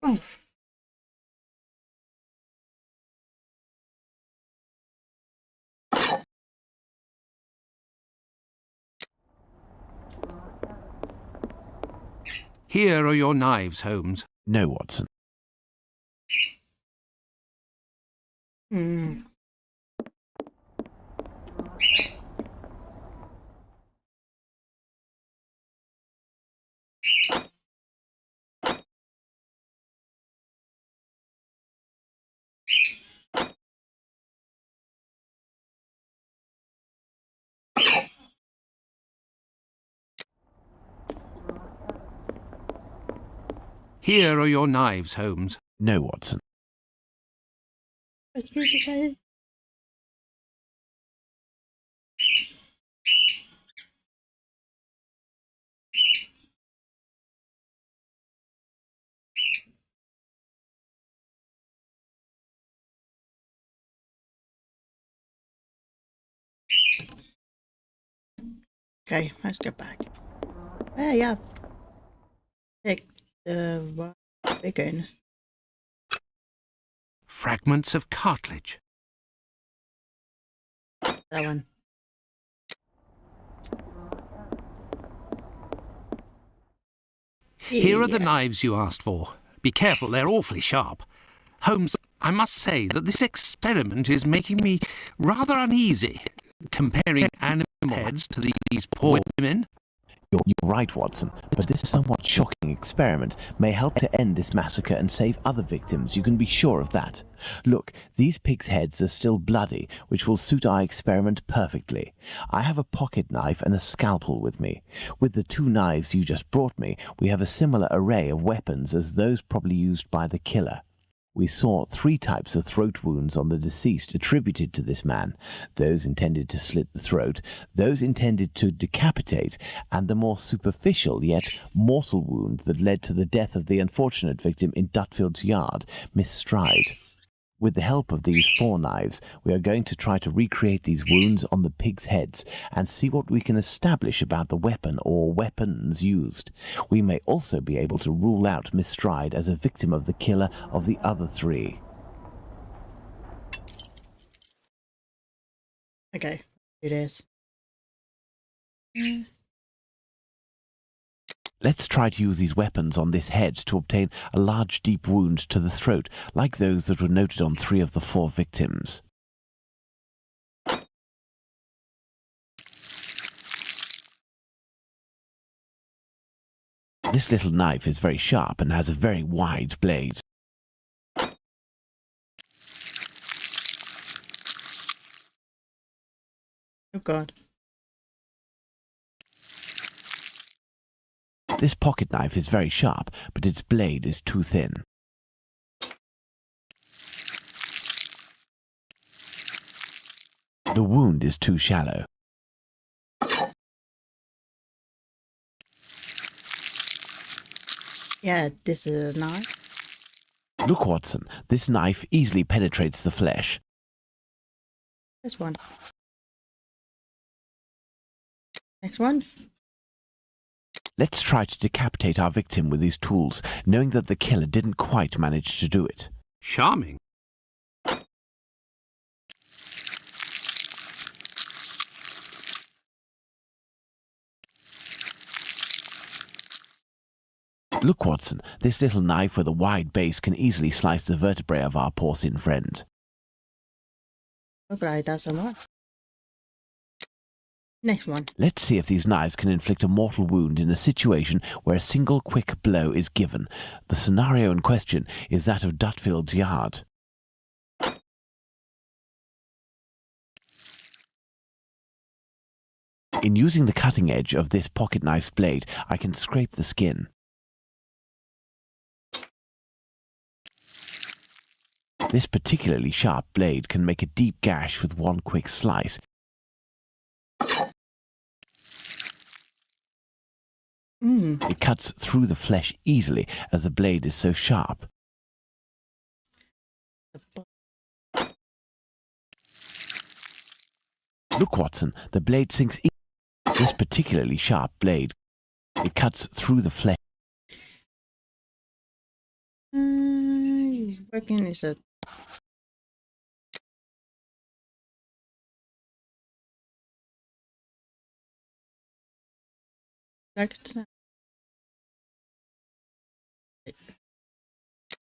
Oh. Here are your knives, Holmes. No, Watson. Hmm. Here are your knives, Holmes. No, Watson. What did you say? Okay, let's get back. Yeah. Take the bacon. Fragments of cartilage. That one. Here are the Yeah. knives you asked for. Be careful, they're awfully sharp. Holmes, I must say that this experiment is making me rather uneasy, comparing animal heads to these poor women. You're right, Watson, but this somewhat shocking experiment may help to end this massacre and save other victims. You can be sure of that. Look, these pigs' heads are still bloody, which will suit our experiment perfectly. I have a pocket knife and a scalpel with me. With the two knives you just brought me, we have a similar array of weapons as those probably used by the killer. We saw 3 types of throat wounds on the deceased attributed to this man, those intended to slit the throat, those intended to decapitate, and the more superficial yet mortal wound that led to the death of the unfortunate victim in Dutfield's yard, Miss Stride. With the help of these 4 knives, we are going to try to recreate these wounds on the pigs' heads and see what we can establish about the weapon or weapons used. We may also be able to rule out Miss Stride as a victim of the killer of the other 3. Okay, do this. Let's try to use these weapons on this head to obtain a large deep wound to the throat, like those that were noted on 3 of the 4 victims. This little knife is very sharp and has a very wide blade. Oh God. This pocket knife is very sharp, but its blade is too thin. The wound is too shallow. Yeah, this is a knife. Look, Watson, this knife easily penetrates the flesh. This one. Next one. Let's try to decapitate our victim with these tools, knowing that the killer didn't quite manage to do it. Charming. Look, Watson, this little knife with a wide base can easily slice the vertebrae of our porcine friend. Look like that so much. Next one. Let's see if these knives can inflict a mortal wound in a situation where a single quick blow is given. The scenario in question is that of Dutfield's yard. In using the cutting edge of this pocket knife's blade, I can scrape the skin. This particularly sharp blade can make a deep gash with one quick slice. It cuts through the flesh easily as the blade is so sharp. Look, Watson, the blade sinks This particularly sharp blade, it cuts through the flesh. Working is a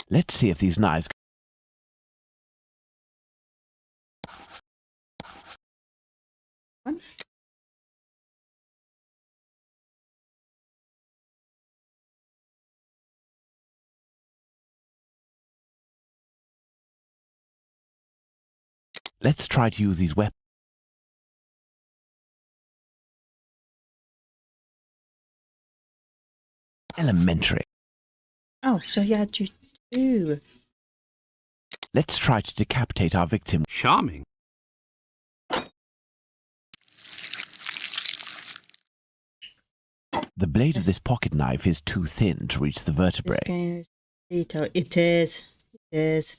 Let's see if these knives. Let's try to use these weapons. Elementary. Oh, so you had to do. Let's try to decapitate our victim. Charming. The blade of this pocket knife is too thin to reach the vertebrae. This game is detail. It is. It is.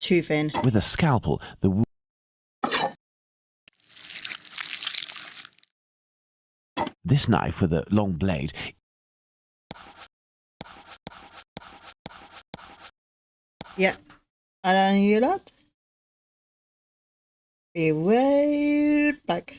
Too thin. With a scalpel, the this knife with a long blade. Yeah. And you lot? Be right back.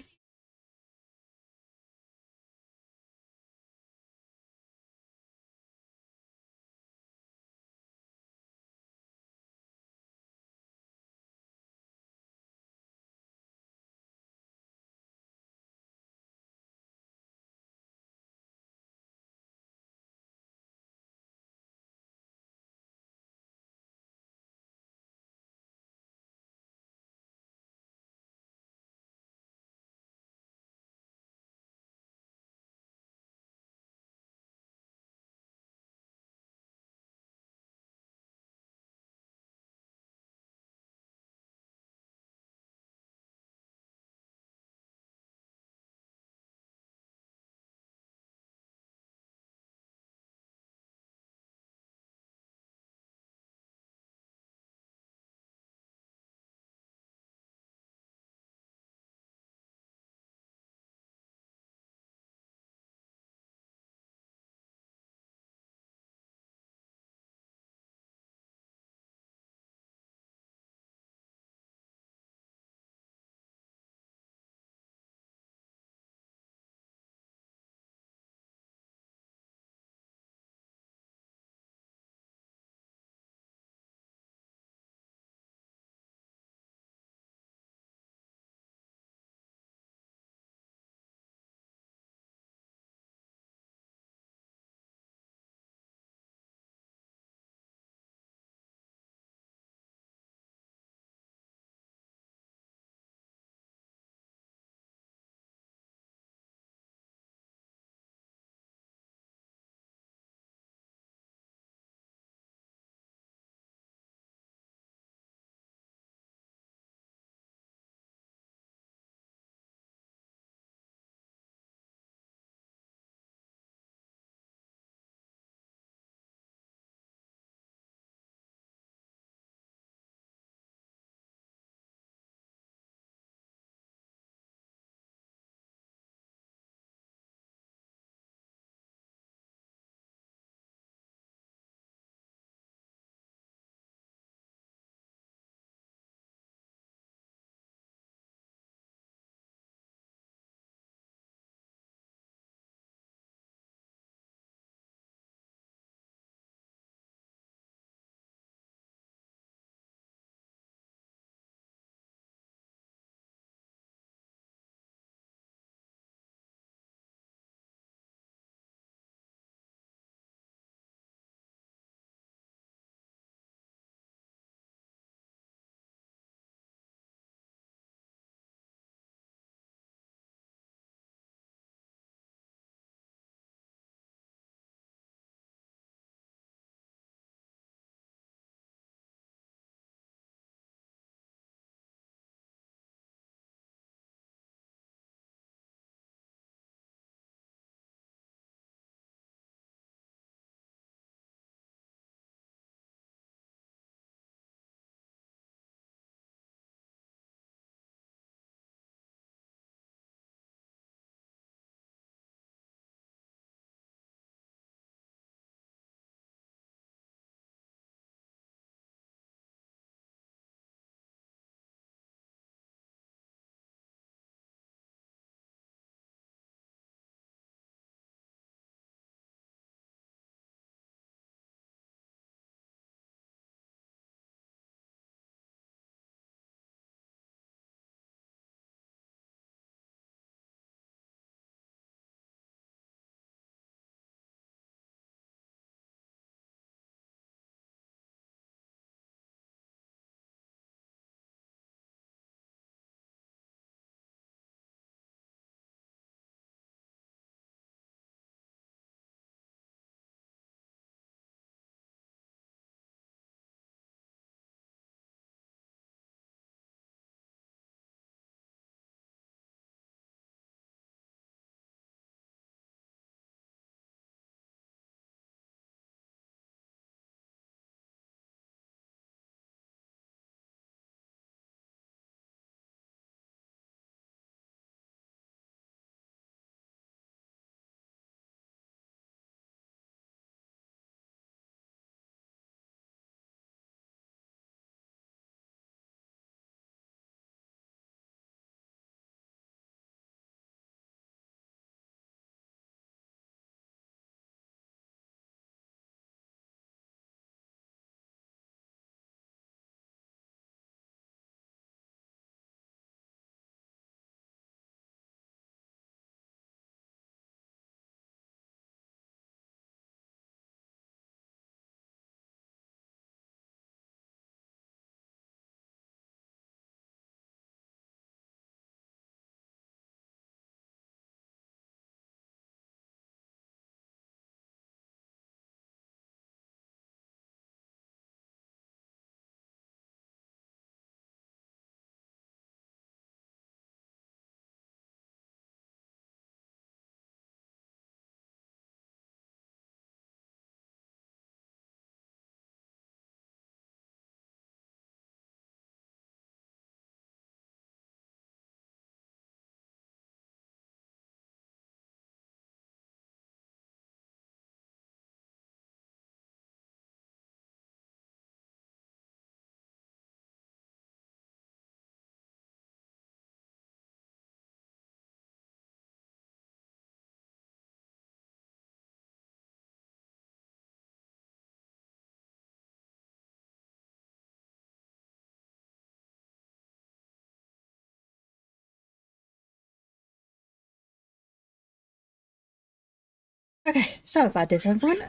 Okay, sorry about this, everyone.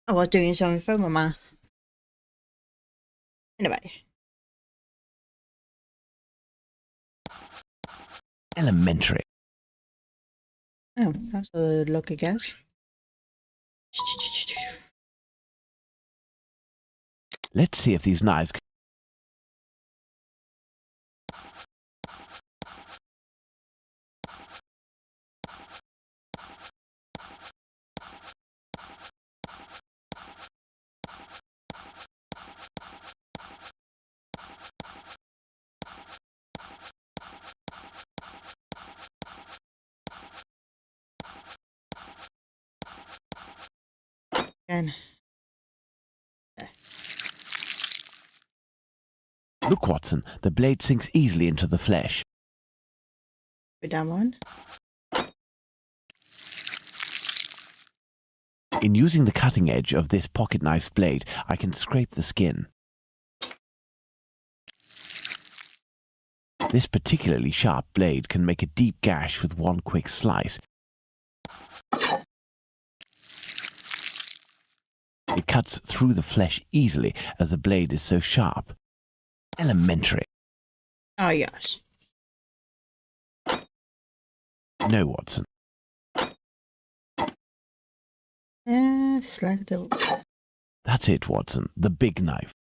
I was doing something for Mama. Anyway. Elementary. Oh, that's a lucky guess. Let's see if these knives Again. Look, Watson, the blade sinks easily into the flesh. Put down one. In using the cutting edge of this pocket knife's blade, I can scrape the skin. This particularly sharp blade can make a deep gash with one quick slice. It cuts through the flesh easily as the blade is so sharp. Elementary. Oh, yes. No, Watson. Like the... That's it, Watson, the big knife.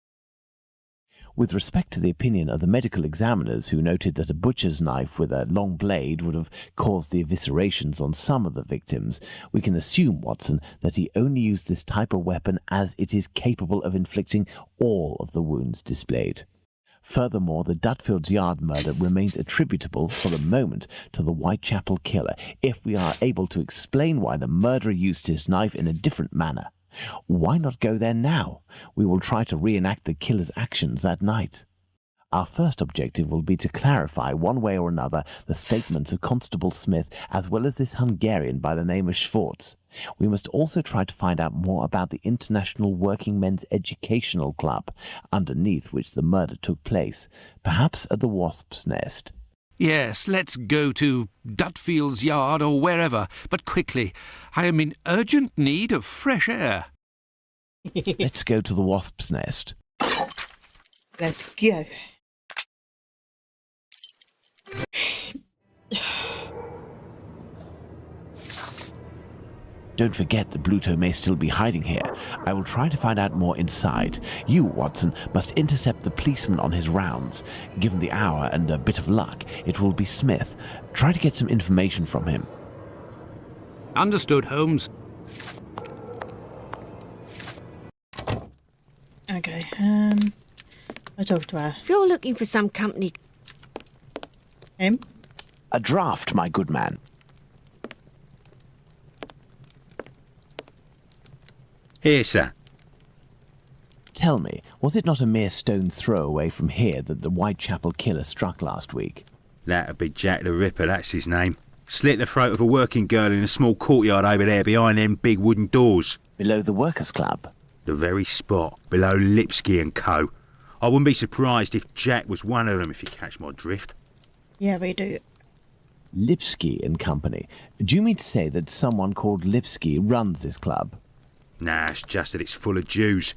With respect to the opinion of the medical examiners who noted that a butcher's knife with a long blade would have caused the eviscerations on some of the victims, we can assume, Watson, that he only used this type of weapon as it is capable of inflicting all of the wounds displayed. Furthermore, the Dutfield's Yard murder remains attributable, for the moment, to the Whitechapel killer, if we are able to explain why the murderer used his knife in a different manner. Why not go there now? We will try to reenact the killer's actions that night. Our first objective will be to clarify, one way or another, the statements of Constable Smith, as well as this Hungarian by the name of Schwartz. We must also try to find out more about the International Working Men's Educational Club, underneath which the murder took place, perhaps at the Wasp's Nest. Yes, let's go to Dutfield's Yard or wherever, but quickly. I am in urgent need of fresh air. Let's go to the Wasp's Nest. Let's go. Don't forget that Bluto may still be hiding here. I will try to find out more inside. You, Watson, must intercept the policeman on his rounds. Given the hour and a bit of luck, it will be Smith. Try to get some information from him. Understood, Holmes. Okay, I'll talk to her. If you're looking for some company... Him? A draft, my good man. Here, sir. Tell me, was it not a mere stone's throw away from here that the Whitechapel killer struck last week? That'd be Jack the Ripper, that's his name. Slit the throat of a working girl in a small courtyard over there behind them big wooden doors. Below the Workers' Club? The very spot, below Lipsky and Co. I wouldn't be surprised if Jack was one of them, if you catch my drift. Yeah, we do. Lipsky and Company. Do you mean to say that someone called Lipsky runs this club? Nah, it's just that it's full of Jews.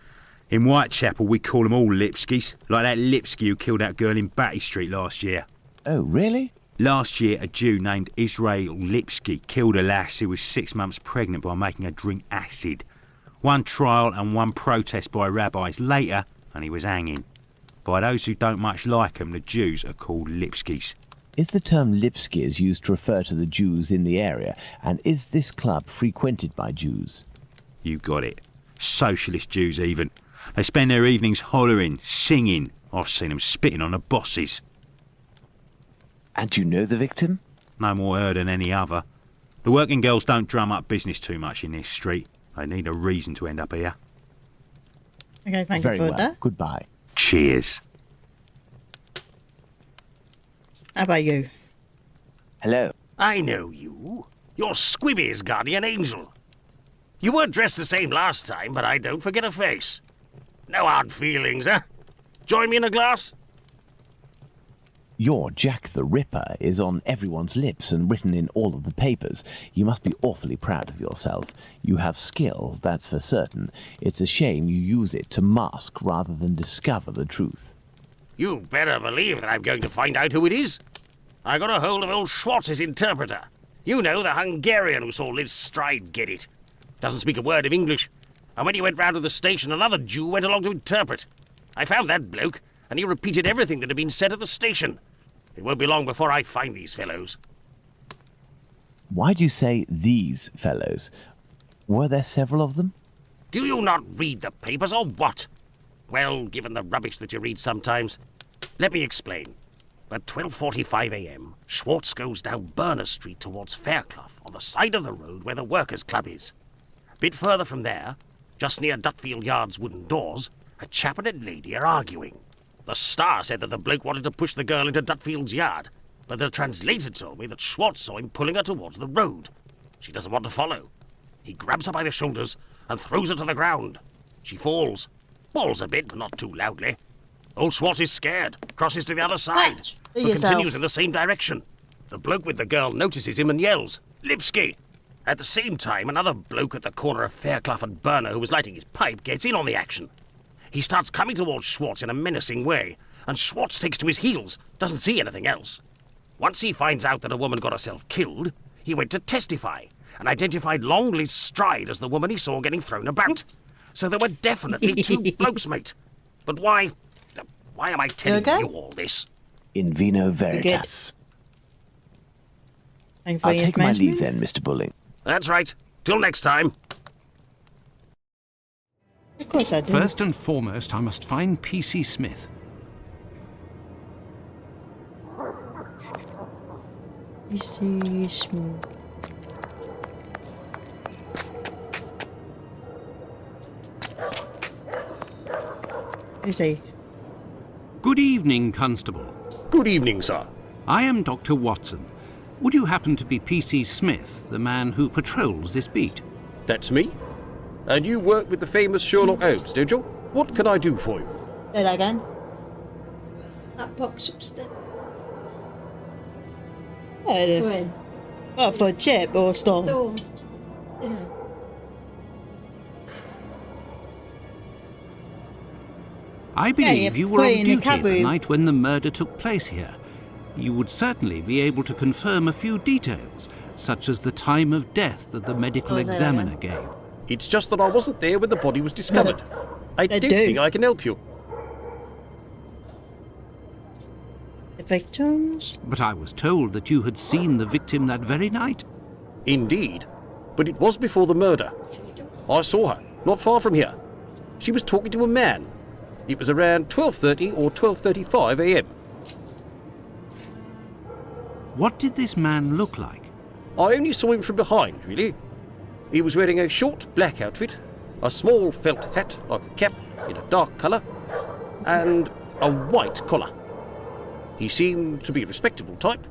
In Whitechapel, we call them all Lipskys, like that Lipsky who killed that girl in Batty Street last year. Oh, really? Last year, a Jew named Israel Lipsky killed a lass who was 6 months pregnant by making her drink acid. One trial and one protest by rabbis later, and he was hanging. By those who don't much like him, the Jews are called Lipskys. Is the term Lipskys used to refer to the Jews in the area, and is this club frequented by Jews? You got it. Socialist Jews, even. They spend their evenings hollering, singing. I've seen them spitting on the bosses. And you know the victim? No more her than any other. The working girls don't drum up business too much in this street. They need a reason to end up here. Okay, thank Very you for well. that. Goodbye. Cheers. How about you? Hello. I know you. You're Squibby's guardian angel. You weren't dressed the same last time, but I don't forget a face. No hard feelings, huh? Join me in a glass? Your Jack the Ripper is on everyone's lips and written in all of the papers. You must be awfully proud of yourself. You have skill, that's for certain. It's a shame you use it to mask rather than discover the truth. You better believe that I'm going to find out who it is. I got a hold of old Schwartz's interpreter. You know, the Hungarian who saw Liz Stride get it. Doesn't speak a word of English. And when he went round to the station, another Jew went along to interpret. I found that bloke, and he repeated everything that had been said at the station. It won't be long before I find these fellows. Why do you say these fellows? Were there several of them? Do you not read the papers, or what? Well, given the rubbish that you read sometimes. Let me explain. At 12:45 a.m., Schwartz goes down Burner Street towards Fairclough, on the side of the road where the Workers' Club is. A bit further from there, just near Dutfield Yard's wooden doors, a chap and a lady are arguing. The Star said that the bloke wanted to push the girl into Dutfield's yard, but the translator told me that Schwartz saw him pulling her towards the road. She doesn't want to follow. He grabs her by the shoulders and throws her to the ground. She falls. Bawls a bit, but not too loudly. Old Schwartz is scared, crosses to the other side, but continues in the same direction. The bloke with the girl notices him and yells, "Lipsky!" At the same time, another bloke at the corner of Fairclough and Burner who was lighting his pipe gets in on the action. He starts coming towards Schwartz in a menacing way, and Schwartz takes to his heels, doesn't see anything else. Once he finds out that a woman got herself killed, he went to testify, and identified long Liz Stride as the woman he saw getting thrown about. So there were definitely two blokes, mate. But why am I telling you all this? In vino veritas. I'll take my leave then, Mr. Bulling. That's right. Till next time. Of course I do. First and foremost, I must find P.C. Smith. P.C. Smith. You see. Good evening, Constable. Good evening, sir. I am Dr. Watson. Would you happen to be P.C. Smith, the man who patrols this beat? That's me. And you work with the famous Sherlock Holmes, don't you? What can I do for you? Say that again. That box upstairs. Oh, for chip or storm? Door. Yeah. I believe you were put it on in the duty the cupboard. night when the murder took place here. You would certainly be able to confirm a few details, such as the time of death that the medical examiner gave. It's just that I wasn't there when the body was discovered. I don't think I can help you. The victims? But I was told that you had seen the victim that very night. Indeed. But it was before the murder. I saw her, not far from here. She was talking to a man. It was around 12:30 or 12:35 a.m. What did this man look like? I only saw him from behind, really. He was wearing a short black outfit, a small felt hat like a cap in a dark colour, and a white collar. He seemed to be a respectable type.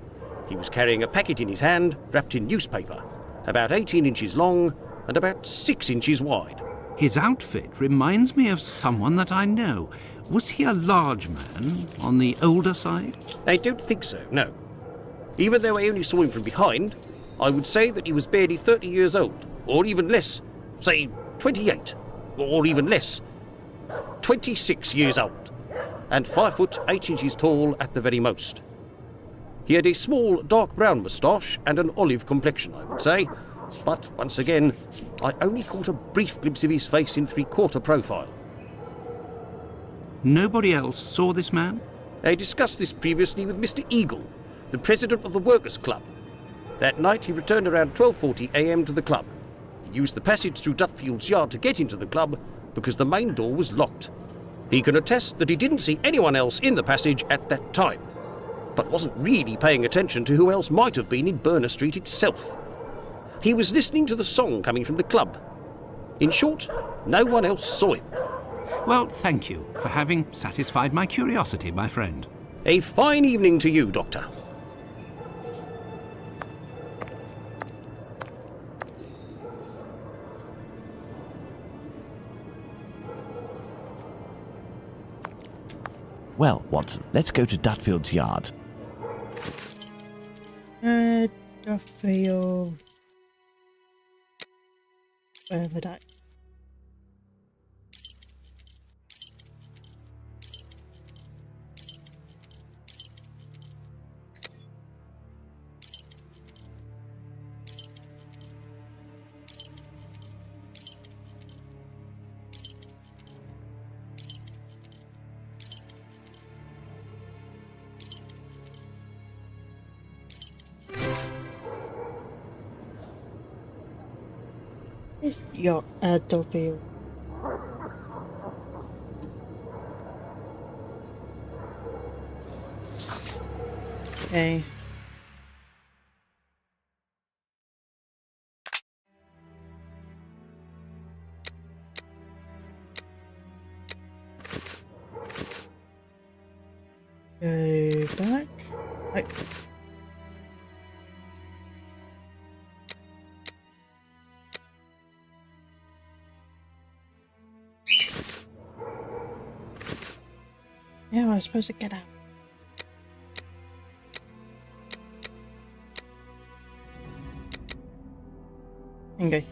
He was carrying a packet in his hand wrapped in newspaper, about 18 inches long and about 6 inches wide. His outfit reminds me of someone that I know. Was he a large man, on the older side? I don't think so, no. Even though I only saw him from behind, I would say that he was barely 30 years old, or even less. Say 28, or even less. 26 years old, and 5 foot 8 inches tall at the very most. He had a small dark brown moustache and an olive complexion, I would say. But once again, I only caught a brief glimpse of his face in three-quarter profile. Nobody else saw this man? I discussed this previously with Mr. Eagle, the president of the Workers' Club. That night he returned around 12:40 a.m. to the club. He used the passage through Dutfield's yard to get into the club because the main door was locked. He can attest that he didn't see anyone else in the passage at that time, but wasn't really paying attention to who else might have been in Burner Street itself. He was listening to the song coming from the club. In short, no one else saw him. Well, thank you for having satisfied my curiosity, my friend. A fine evening to you, Doctor. Well, Watson, let's go to Dutfield's yard. Duffield. Wherever that. It's your Duffield. Okay. Go back. Right. Yeah, I was supposed to get out. Okay.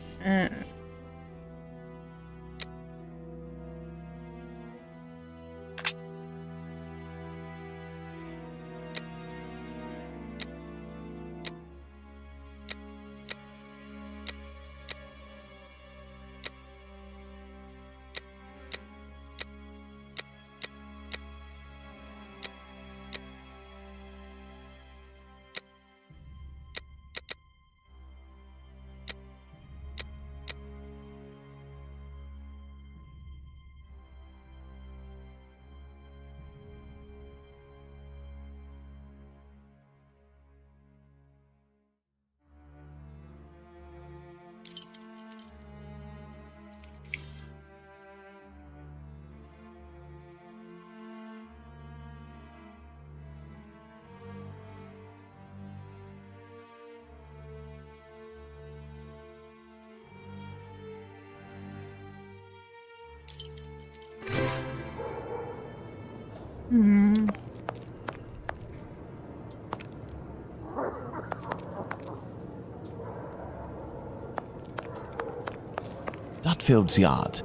Dutfield's yard.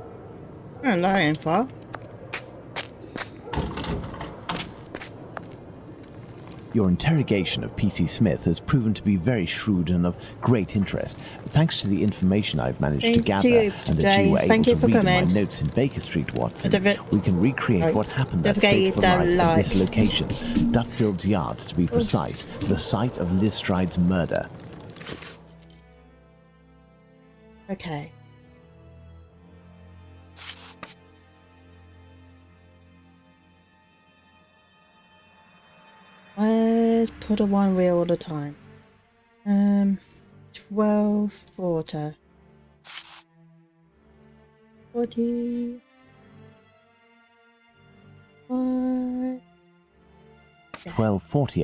And that ain't far. Your interrogation of P.C. Smith has proven to be very shrewd and of great interest. Thanks to the information I've managed to Thank gather you, and that Jay. you were Thank able you to for read in my coming. notes in Baker Street, Watson, Don't we can recreate Right. what happened Don't that forget you fateful done night at this lights. location, Dutfield's yard to be precise, the site of Liz Stride's murder. Okay. Let's put a one wheel all the time. 12 water. 40. 12:40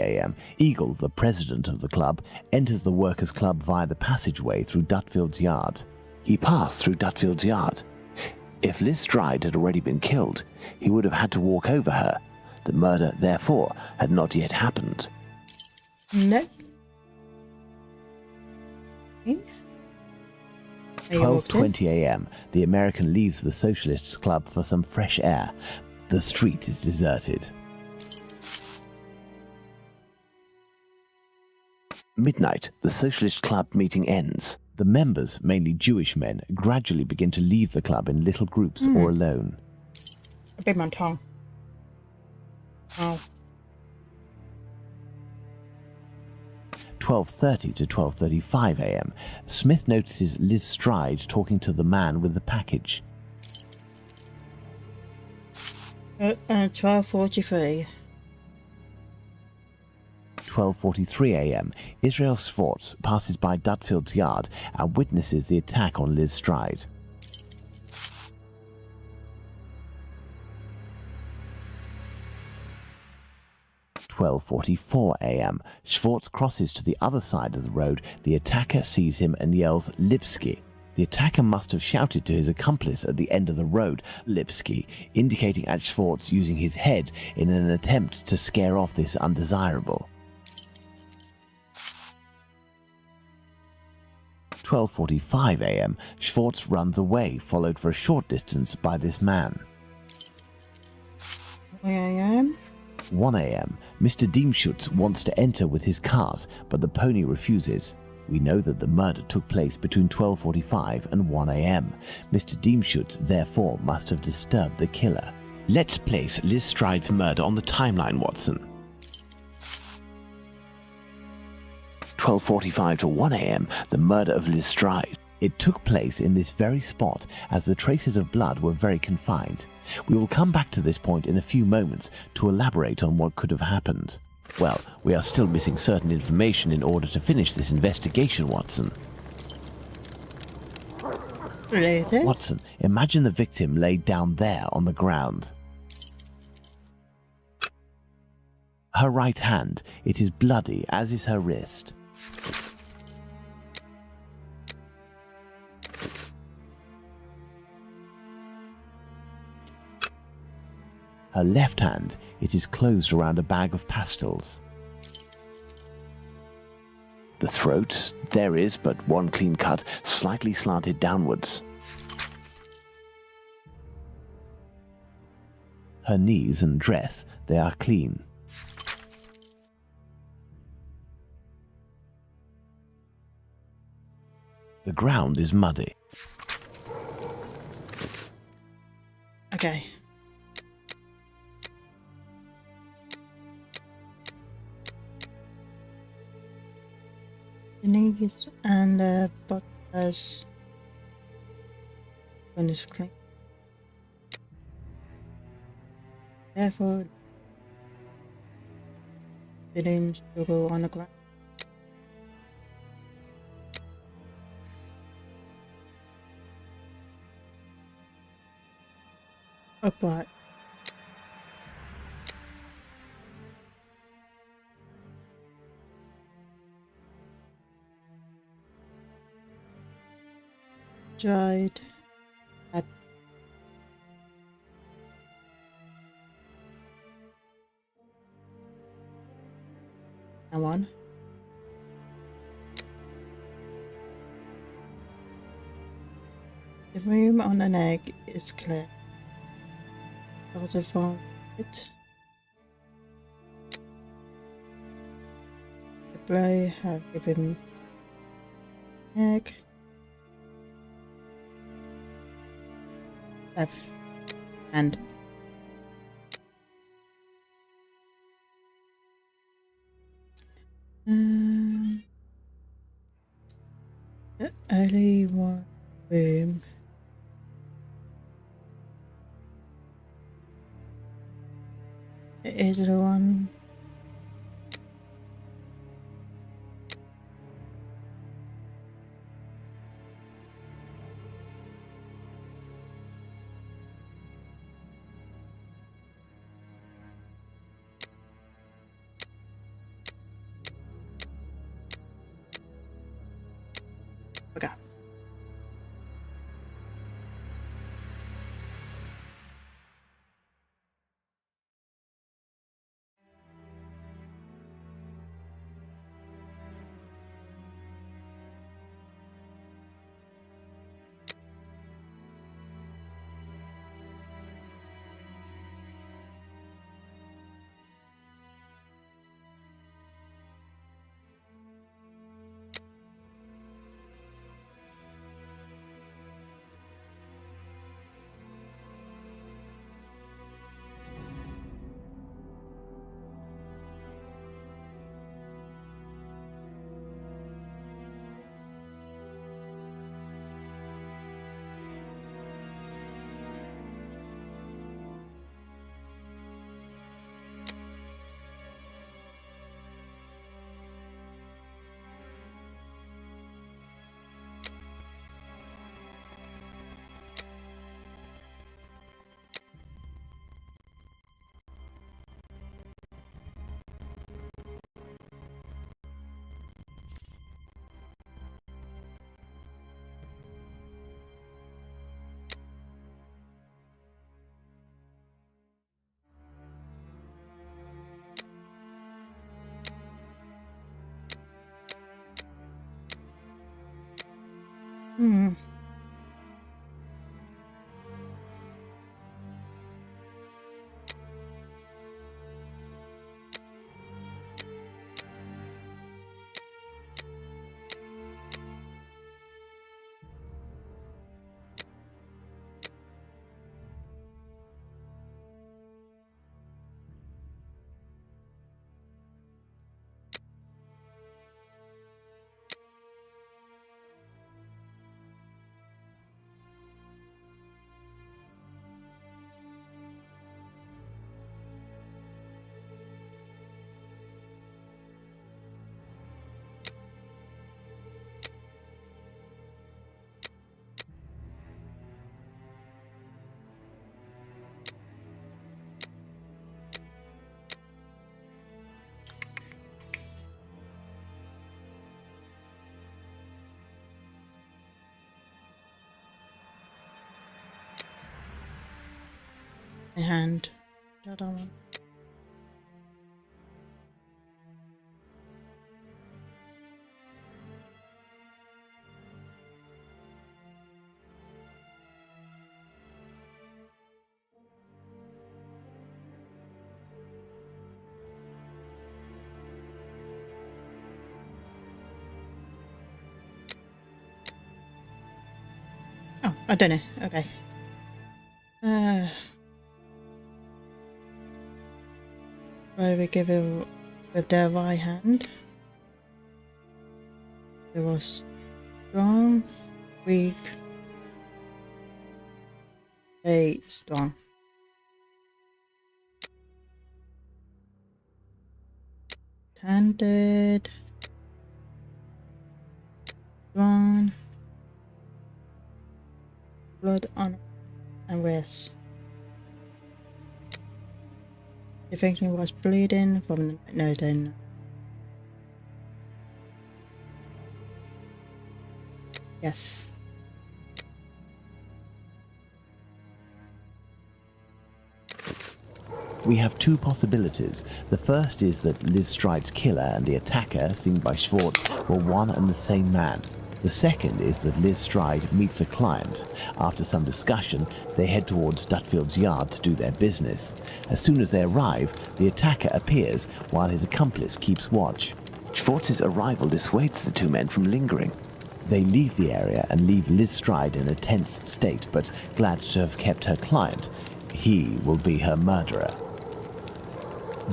a.m., Eagle, the president of the club, enters the workers' club via the passageway through Dutfield's yard. He passed through Dutfield's yard. If Liz Stride had already been killed, he would have had to walk over her. The murder, therefore, had not yet happened. No. Okay. Are you walked in? 12:20 a.m., the American leaves the Socialists' Club for some fresh air. The street is deserted. Midnight, the Socialist Club meeting ends. The members, mainly Jewish men, gradually begin to leave the club in little groups or alone. I bit my tongue. Oh. 12:30 to 12:35 a.m., Smith notices Liz Stride talking to the man with the package. 12:43. 12:43 a.m., Israel Swartz passes by Dutfield's yard and witnesses the attack on Liz Stride. 12:44 a.m., Schwartz crosses to the other side of the road. The attacker sees him and yells, "Lipsky." The attacker must have shouted to his accomplice at the end of the road, "Lipsky," indicating at Schwartz using his head in an attempt to scare off this undesirable. 12:45 a.m., Schwartz runs away, followed for a short distance by this man. 1 a.m. 1 a.m., Mr. Diemschutz wants to enter with his cart, but the pony refuses. We know that the murder took place between 12:45 and 1 a.m. Mr. Diemschutz therefore must have disturbed the killer. Let's place Liz Stride's murder on the timeline, Watson. 12:45 to 1 a.m., the murder of Liz Stride. It took place in this very spot, as the traces of blood were very confined. We will come back to this point in a few moments to elaborate on what could have happened. Well, we are still missing certain information in order to finish this investigation, Watson. Related. Watson, imagine the victim laid down there on the ground. Her right hand, it is bloody, as is her wrist. Her left hand, it is closed around a bag of pastils. The throat, there is but one clean cut, slightly slanted downwards. Her knees and dress, they are clean. The ground is muddy. Okay. The knees and the butters when it's clean. Therefore, the limbs will go on the ground. Upright. Dried at and one. The room on an egg is clear. Also found it. The blow have given egg. Left hand. The early one room. Is the one okay. Hmm. My hand. The other one. Oh, I don't know. Okay. Why we give him with their right hand? It was strong, weak, strong. Handed, strong, blood on and wrist. The victim was bleeding from the no then. Yes. We have two possibilities. The first is that Liz Stride's killer and the attacker, seen by Schwartz, were one and the same man. The second is that Liz Stride meets a client. After some discussion, they head towards Dutfield's yard to do their business. As soon as they arrive, the attacker appears while his accomplice keeps watch. Schwartz's arrival dissuades the two men from lingering. They leave the area and leave Liz Stride in a tense state, but glad to have kept her client. He will be her murderer.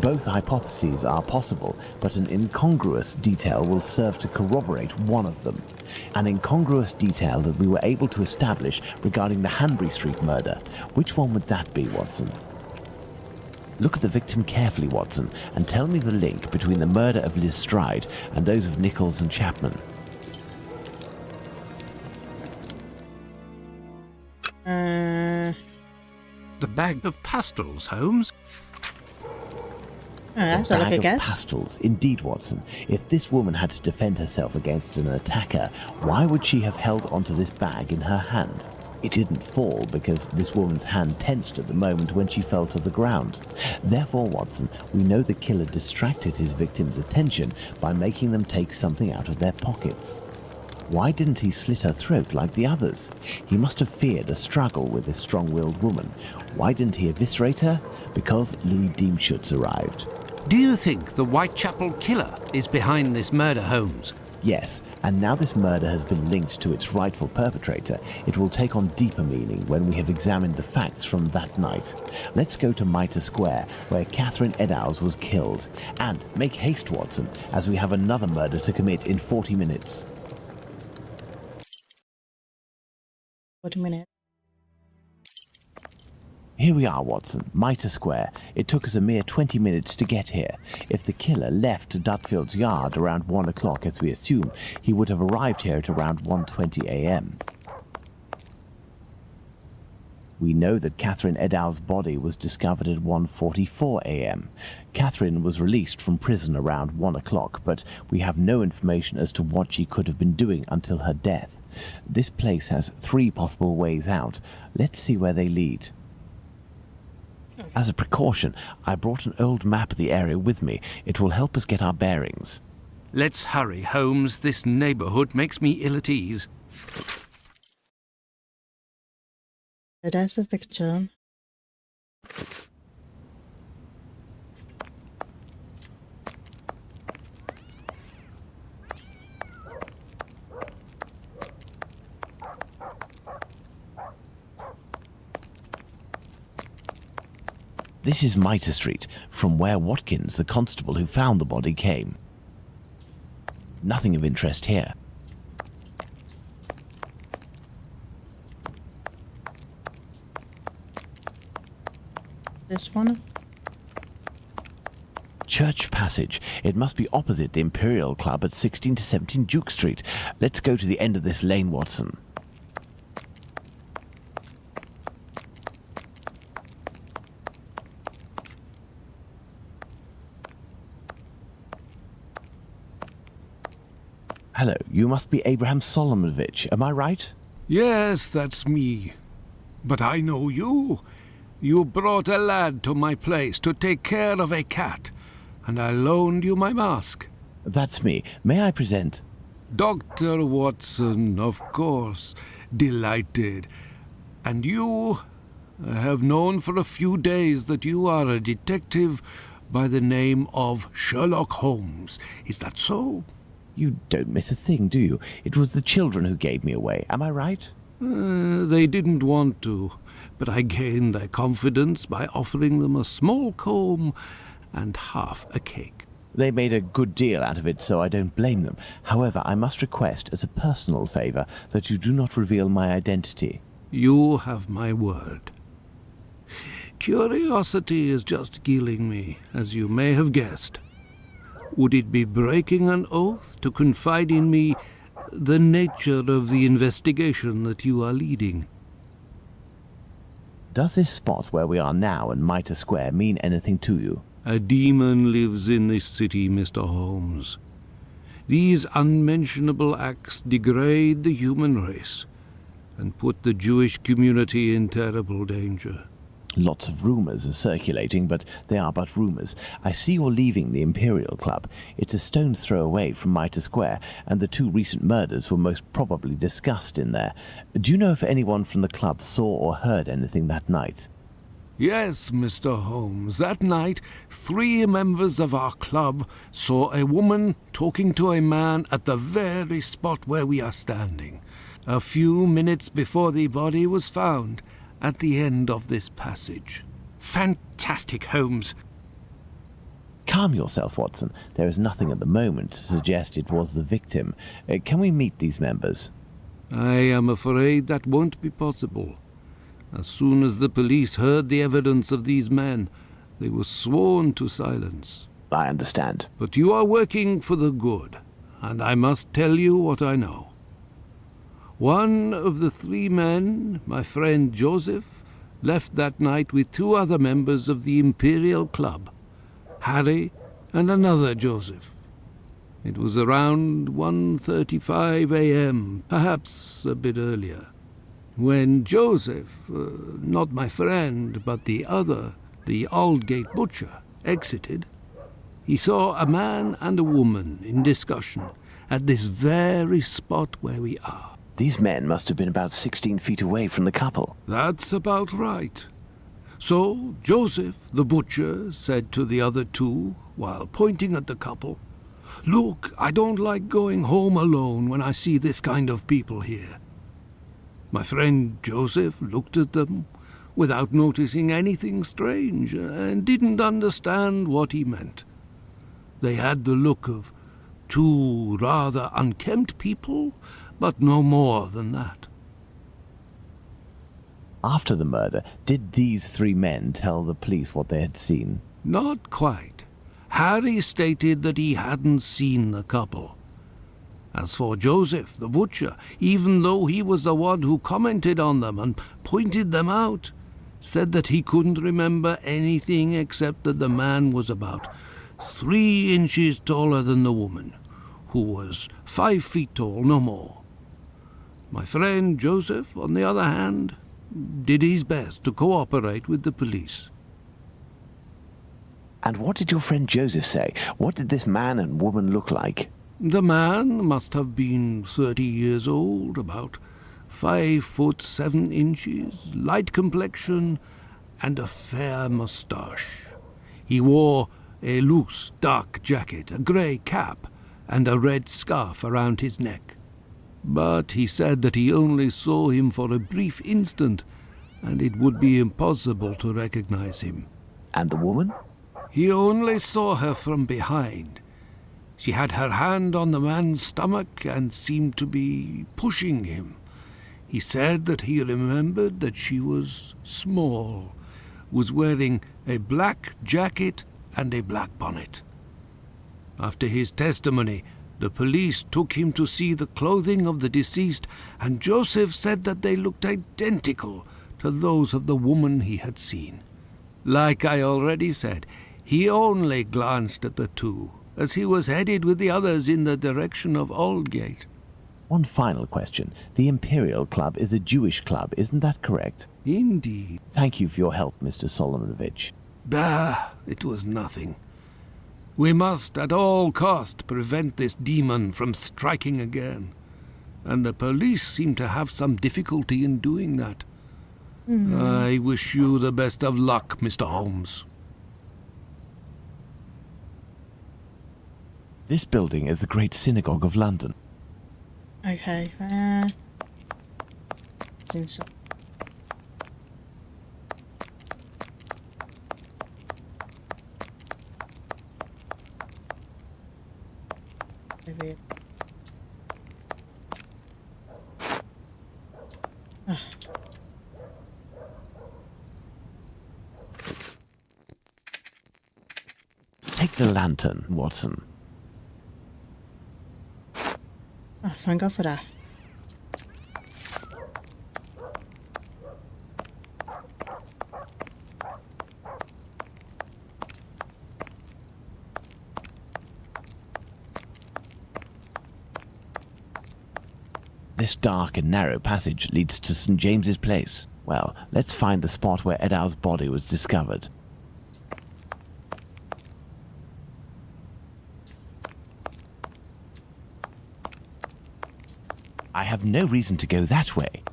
Both hypotheses are possible, but an incongruous detail will serve to corroborate one of them. An incongruous detail that we were able to establish regarding the Hanbury Street murder. Which one would that be, Watson? Look at the victim carefully, Watson, and tell me the link between the murder of Liz Stride and those of Nichols and Chapman. The bag of pastels, Holmes. That's a lucky guess. Pastels, indeed, Watson. If this woman had to defend herself against an attacker, why would she have held onto this bag in her hand? It didn't fall because this woman's hand tensed at the moment when she fell to the ground. Therefore, Watson, we know the killer distracted his victim's attention by making them take something out of their pockets. Why didn't he slit her throat like the others? He must have feared a struggle with this strong-willed woman. Why didn't he eviscerate her? Because Louis Diemschutz arrived. Do you think the Whitechapel killer is behind this murder, Holmes? Yes, and now this murder has been linked to its rightful perpetrator, it will take on deeper meaning when we have examined the facts from that night. Let's go to Mitre Square, where Catherine Eddowes was killed. And make haste, Watson, as we have another murder to commit in 40 minutes. 40 minutes. Here we are, Watson, Mitre Square. It took us a mere 20 minutes to get here. If the killer left Dutfield's yard around 1 o'clock, as we assume, he would have arrived here at around 1:20 a.m. We know that Catherine Eddowes' body was discovered at 1:44 a.m. Catherine was released from prison around 1 o'clock, but we have no information as to what she could have been doing until her death. This place has 3 possible ways out. Let's see where they lead. As a precaution, I brought an old map of the area with me. It will help us get our bearings. Let's hurry, Holmes. This neighbourhood makes me ill at ease. So that's a victim. This is Mitre Street, from where Watkins, the constable who found the body, came. Nothing of interest here. This one? Church Passage. It must be opposite the Imperial Club at 16 to 17 Duke Street. Let's go to the end of this lane, Watson. Hello, you must be Abraham Solomonovich, am I right? Yes, that's me. But I know you. You brought a lad to my place to take care of a cat, and I loaned you my mask. That's me. May I present? Dr. Watson, of course. Delighted. And you? I have known for a few days that you are a detective by the name of Sherlock Holmes. Is that so? You don't miss a thing, do you? It was the children who gave me away, am I right? They didn't want to, but I gained their confidence by offering them a small comb and half a cake. They made a good deal out of it, so I don't blame them. However, I must request, as a personal favour, that you do not reveal my identity. You have my word. Curiosity is just killing me, as you may have guessed. Would it be breaking an oath to confide in me the nature of the investigation that you are leading? Does this spot where we are now in Mitre Square mean anything to you? A demon lives in this city, Mr. Holmes. These unmentionable acts degrade the human race and put the Jewish community in terrible danger. Lots of rumours are circulating, but they are but rumours. I see you're leaving the Imperial Club. It's a stone's throw away from Mitre Square, and the 2 recent murders were most probably discussed in there. Do you know if anyone from the club saw or heard anything that night? Yes, Mr. Holmes. That night, 3 members of our club saw a woman talking to a man at the very spot where we are standing, a few minutes before the body was found, at the end of this passage. Fantastic, Holmes. Calm yourself, Watson. There is nothing at the moment to suggest it was the victim. Can we meet these members? I am afraid that won't be possible. As soon as the police heard the evidence of these men, they were sworn to silence. I understand. But you are working for the good, and I must tell you what I know. One of the 3 men, my friend Joseph, left that night with 2 other members of the Imperial Club, Harry and another Joseph. It was around 1:35 a.m., perhaps a bit earlier. When Joseph, not my friend, but the other, the Aldgate butcher, exited, he saw a man and a woman in discussion at this very spot where we are. These men must have been about 16 feet away from the couple. That's about right. So Joseph, the butcher, said to the other 2, while pointing at the couple, "Look, I don't like going home alone when I see this kind of people here." My friend Joseph looked at them without noticing anything strange and didn't understand what he meant. They had the look of 2 rather unkempt people, but no more than that. After the murder, did these 3 men tell the police what they had seen? Not quite. Harry stated that he hadn't seen the couple. As for Joseph, the butcher, even though he was the one who commented on them and pointed them out, said that he couldn't remember anything except that the man was about 3 inches taller than the woman, who was 5 feet tall, no more. My friend Joseph, on the other hand, did his best to cooperate with the police. And what did your friend Joseph say? What did this man and woman look like? The man must have been 30 years old, about 5'7", light complexion, and a fair moustache. He wore a loose, dark jacket, a grey cap, and a red scarf around his neck. But he said that he only saw him for a brief instant, and it would be impossible to recognize him. And the woman? He only saw her from behind. She had her hand on the man's stomach and seemed to be pushing him. He said that he remembered that she was small, was wearing a black jacket and a black bonnet. After his testimony, the police took him to see the clothing of the deceased, and Joseph said that they looked identical to those of the woman he had seen. Like I already said, he only glanced at the two, as he was headed with the others in the direction of Aldgate. One final question. The Imperial Club is a Jewish club, isn't that correct? Indeed. Thank you for your help, Mr. Solomonovich. Bah, it was nothing. We must at all cost prevent this demon from striking again. And the police seem to have some difficulty in doing that. I wish you the best of luck, Mr. Holmes. This building is the Great Synagogue of London. Okay, it's inside. Maybe. Take the lantern, Watson. Oh, thank God for that. This dark and narrow passage leads to St. James's Place. Well, let's find the spot where Edow's body was discovered. I have no reason to go that way.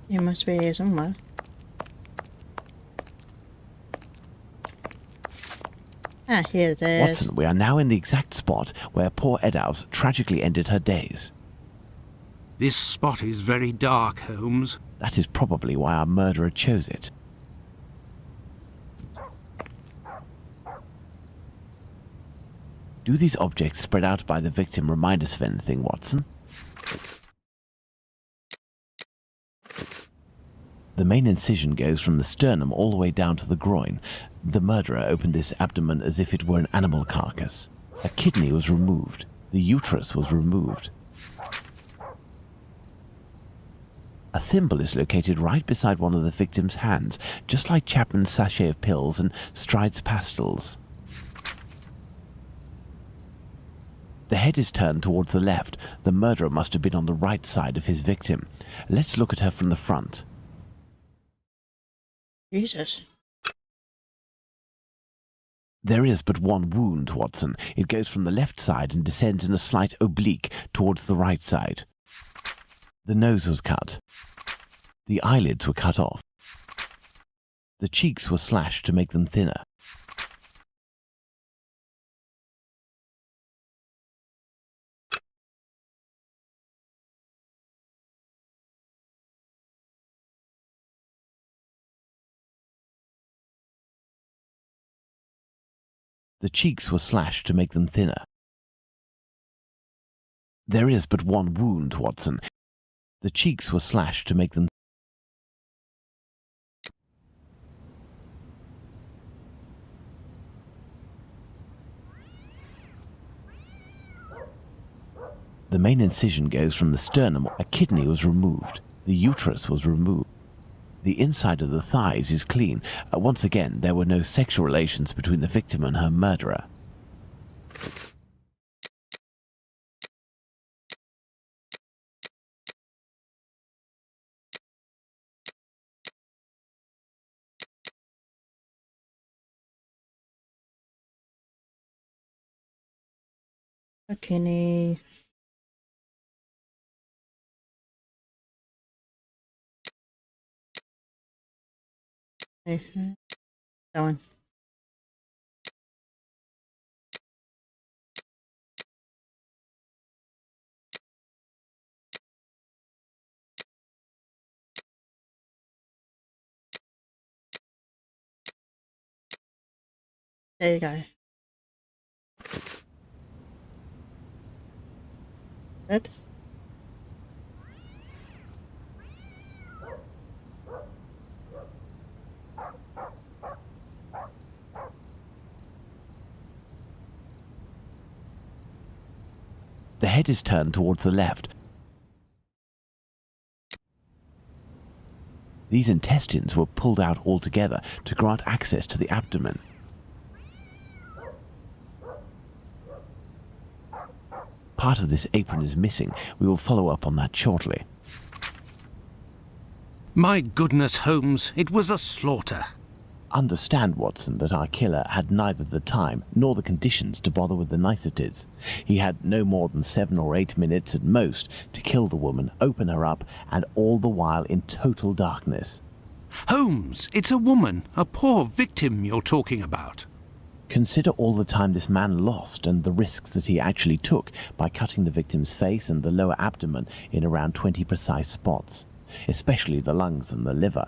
He must be here somewhere. Ah, here it is. Watson, we are now in the exact spot where poor Eddowes tragically ended her days. This spot is very dark, Holmes. That is probably why our murderer chose it. Do these objects spread out by the victim remind us of anything, Watson? The main incision goes from the sternum all the way down to the groin. The murderer opened this abdomen as if it were an animal carcass. A kidney was removed. The uterus was removed. A thimble is located right beside one of the victim's hands, just like Chapman's sachet of pills and Stride's pastils. The head is turned towards the left. The murderer must have been on the right side of his victim. Let's look at her from the front. Jesus. There is but one wound, Watson. It goes from the left side and descends in a slight oblique towards the right side. The nose was cut. The eyelids were cut off. The cheeks were slashed to make them thinner. The cheeks were slashed to make them thinner. There is but one wound, Watson. The cheeks were slashed to make them. The main incision goes from the sternum. A kidney was removed. The uterus was removed. The inside of the thighs is clean. Once again, there were no sexual relations between the victim and her murderer. Bikini. Done. There you go. Good. The head is turned towards the left. These intestines were pulled out altogether to grant access to the abdomen. Part of this apron is missing. We will follow up on that shortly. My goodness, Holmes, it was a slaughter. Understand, Watson, that our killer had neither the time nor the conditions to bother with the niceties. He had no more than 7 or 8 minutes at most to kill the woman, open her up, and all the while in total darkness. Holmes, it's a woman, a poor victim you're talking about. Consider all the time this man lost and the risks that he actually took by cutting the victim's face and the lower abdomen in around 20 precise spots, especially the lungs and the liver.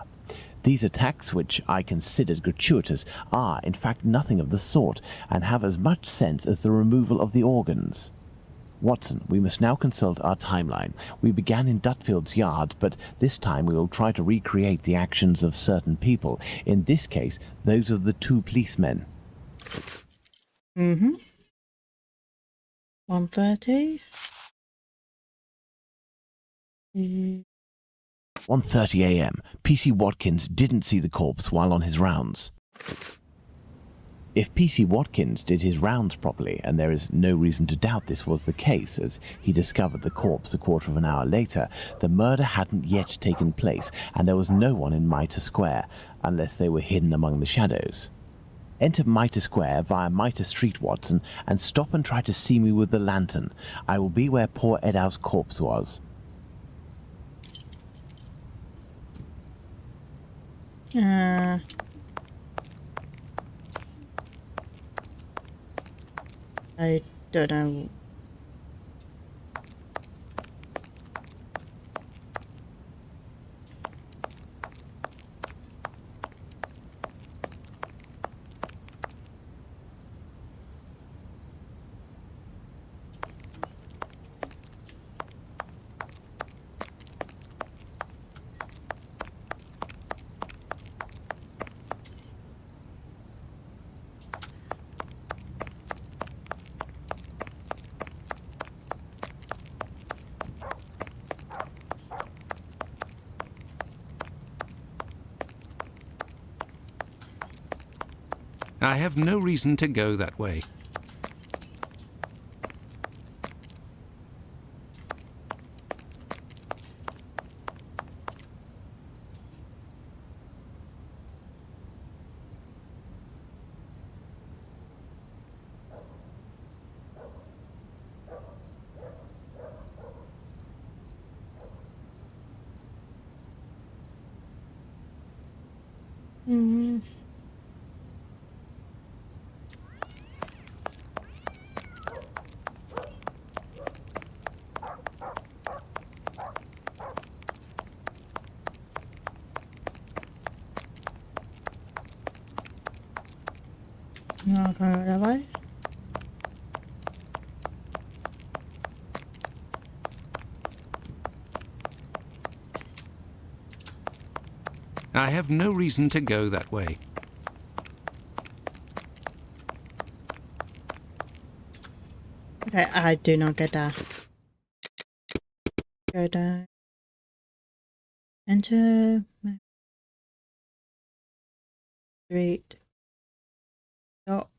These attacks, which I considered gratuitous, are in fact nothing of the sort, and have as much sense as the removal of the organs. Watson, we must now consult our timeline. We began in Dutfield's yard, but this time we will try to recreate the actions of certain people, in this case, those of the 2 policemen. 1:30. 1:30 a.m. P.C. Watkins didn't see the corpse while on his rounds. If P.C. Watkins did his rounds properly, and there is no reason to doubt this was the case, as he discovered the corpse a quarter of an hour later, the murder hadn't yet taken place, and there was no one in Mitre Square, unless they were hidden among the shadows. Enter Mitre Square via Mitre Street, Watson, and stop and try to see me with the lantern. I will be where poor Edow's corpse was. I don't know. I have no reason to go that way. No, go that way. I have no reason to go that way. Okay, I do not get that. Go down. Enter. Street. Stop.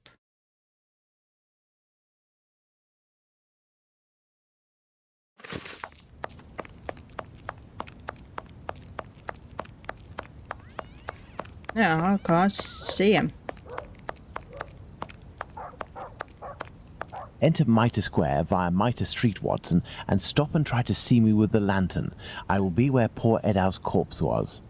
No, I can't see him. Enter Mitre Square via Mitre Street, Watson, and stop and try to see me with the lantern. I will be where poor Edow's corpse was.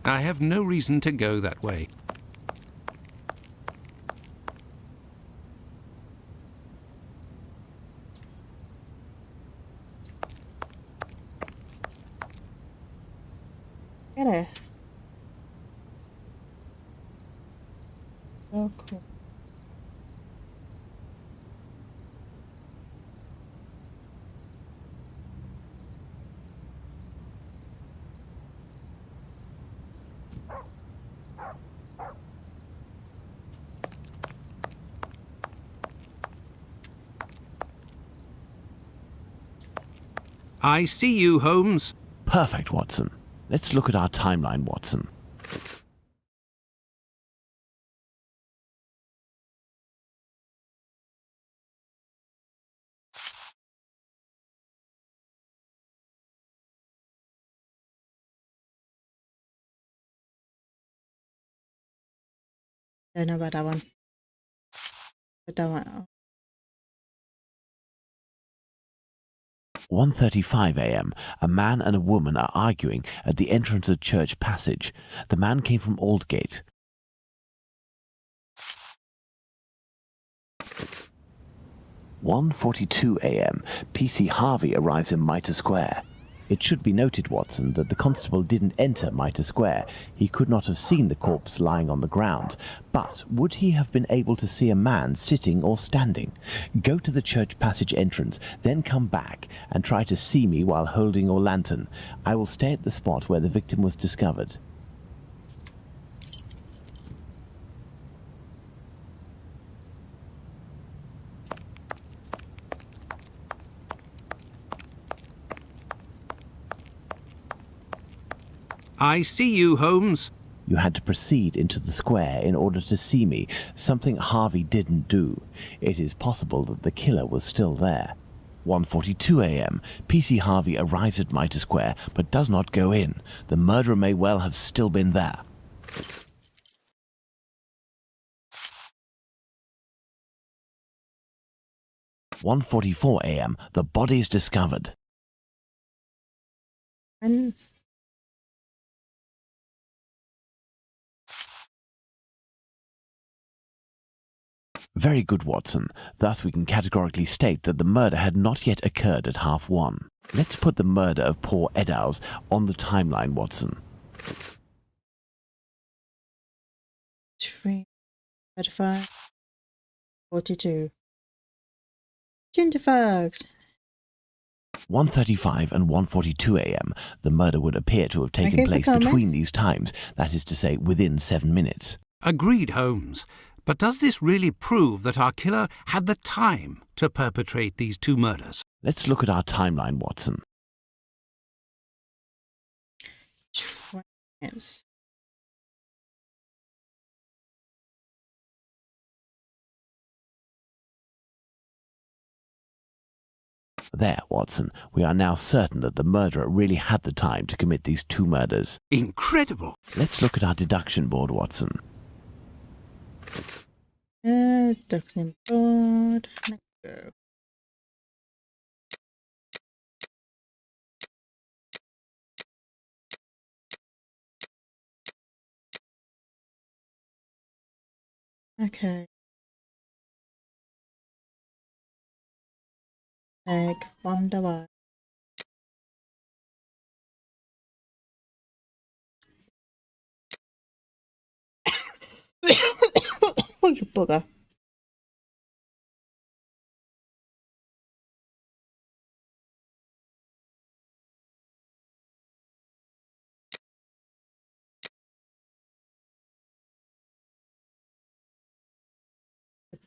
I have no reason to go that way. Get it. Oh, cool. I see you, Holmes. Perfect, Watson. Let's look at our timeline, Watson. Don't know about that one. But that one. 1:35 a.m. A man and a woman are arguing at the entrance of Church Passage. The man came from Aldgate. 1:42 a.m. PC Harvey arrives in Mitre Square. It should be noted, Watson, that the constable didn't enter Mitre Square. He could not have seen the corpse lying on the ground. But would he have been able to see a man sitting or standing? Go to the Church Passage entrance, then come back and try to see me while holding your lantern. I will stay at the spot where the victim was discovered. I see you, Holmes. You had to proceed into the square in order to see me, something Harvey didn't do. It is possible that the killer was still there. 1:42 a.m. PC Harvey arrives at Mitre Square, but does not go in. The murderer may well have still been there. 1:44 a.m. The body is discovered. And Very good, Watson. Thus we can categorically state that the murder had not yet occurred at 1:30. Let's put the murder of poor Eddowes on the timeline, Watson. 3, 35, 42. 25. 1:35 and 1:42 a.m. The murder would appear to have taken Okay, place comment. between these times, that is to say, within 7 minutes. Agreed, Holmes. But does this really prove that our killer had the time to perpetrate these two murders? Let's look at our timeline, Watson. 20. There, Watson, we are now certain that the murderer really had the time to commit these two murders. Incredible! Let's look at our deduction board, Watson. Duckling board. Let's go. Okay. Leg, wonder why. Oh, you bugger.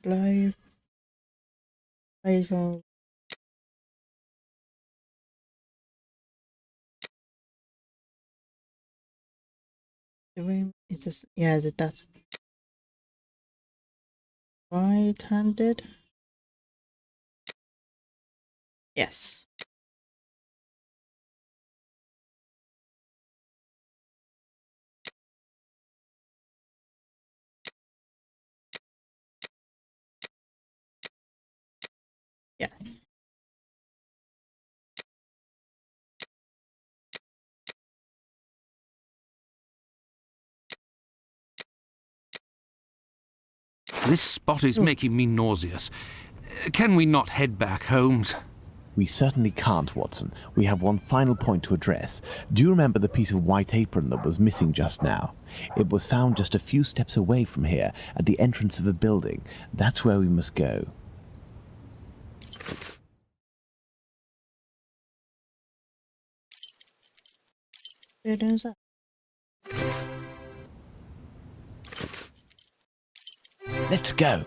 Blow. Flavor. The room is just, yeah, that's Right-handed. Yes. Yeah. This spot is making me nauseous. Can we not head back, Holmes? We certainly can't, Watson. We have one final point to address. Do you remember the piece of white apron that was missing just now? It was found just a few steps away from here, at the entrance of a building. That's where we must go. Where is that? Let's go.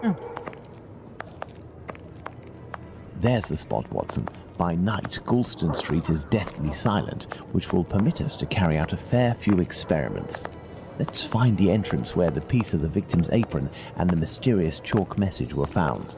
Oh. There's the spot, Watson. By night, Goulston Street is deathly silent, which will permit us to carry out a fair few experiments. Let's find the entrance where the piece of the victim's apron and the mysterious chalk message were found.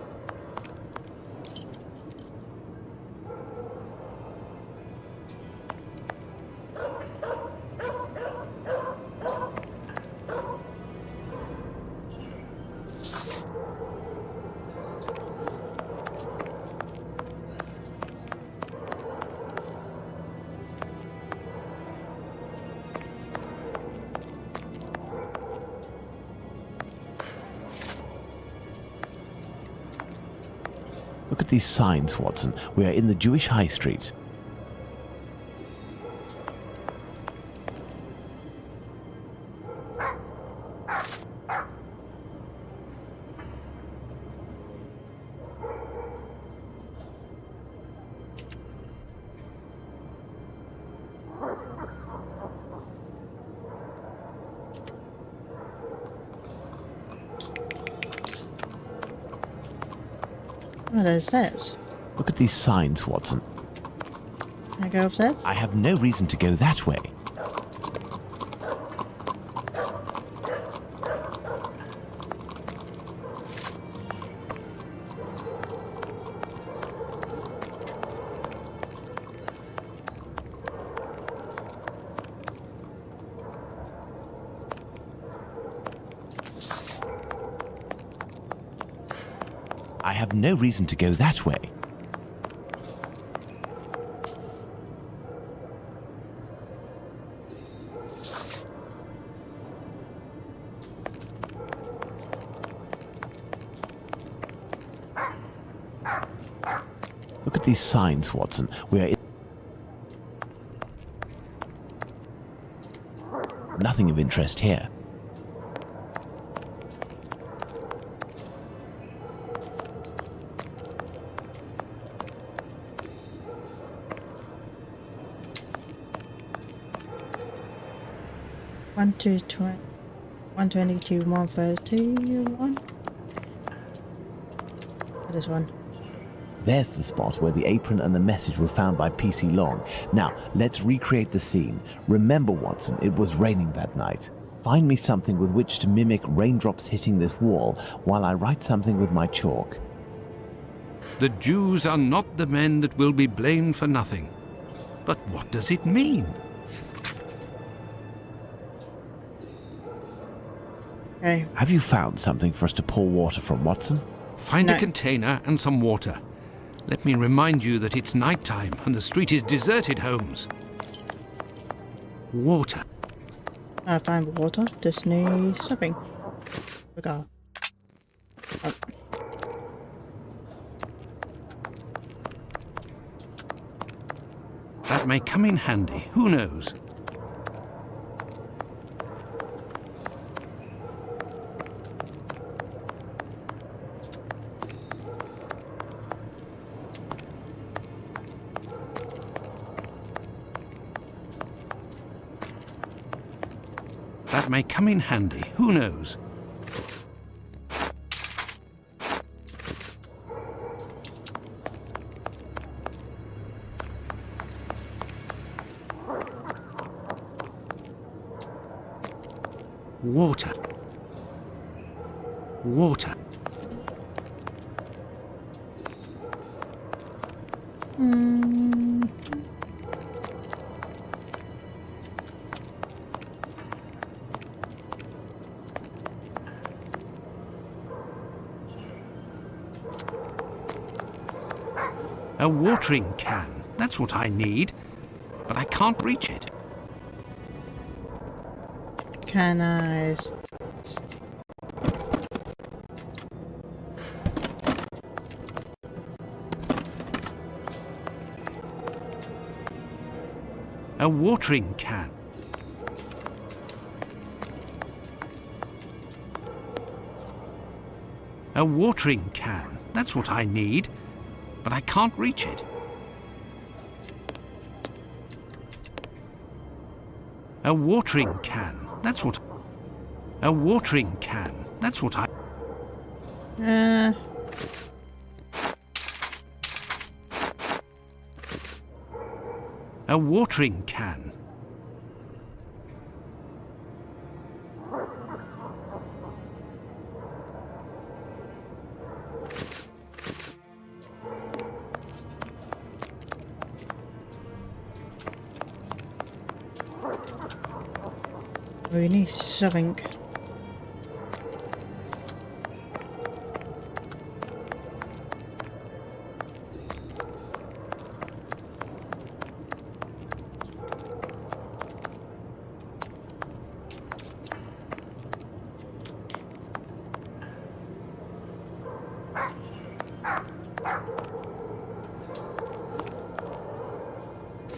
Look at these signs, Watson. We are in the Jewish High Street. What is this? Look at these signs, Watson. Can I go upstairs? I have no reason to go that way. I have no reason to go that way. Look at these signs, Watson. We are in... Nothing of interest here. One, 122, 131. This one. There's the spot where the apron and the message were found by PC Long. Now, let's recreate the scene. Remember, Watson, it was raining that night. Find me something with which to mimic raindrops hitting this wall while I write something with my chalk. The Jews are not the men that will be blamed for nothing. But what does it mean? Okay. Have you found something for us to pour water from, Watson? Find No. a container and some water. Let me remind you that it's night time and the street is deserted, Holmes. Water. I found water. Just need stopping. We go. Oh. That may come in handy. Who knows? That may come in handy. Who knows? Water. Water. A watering can. That's what I need. But I can't reach it. Can I... A watering can. A watering can. That's what I need. But I can't reach it. A watering can. That's what... A watering can. That's what I... A watering can. We need something.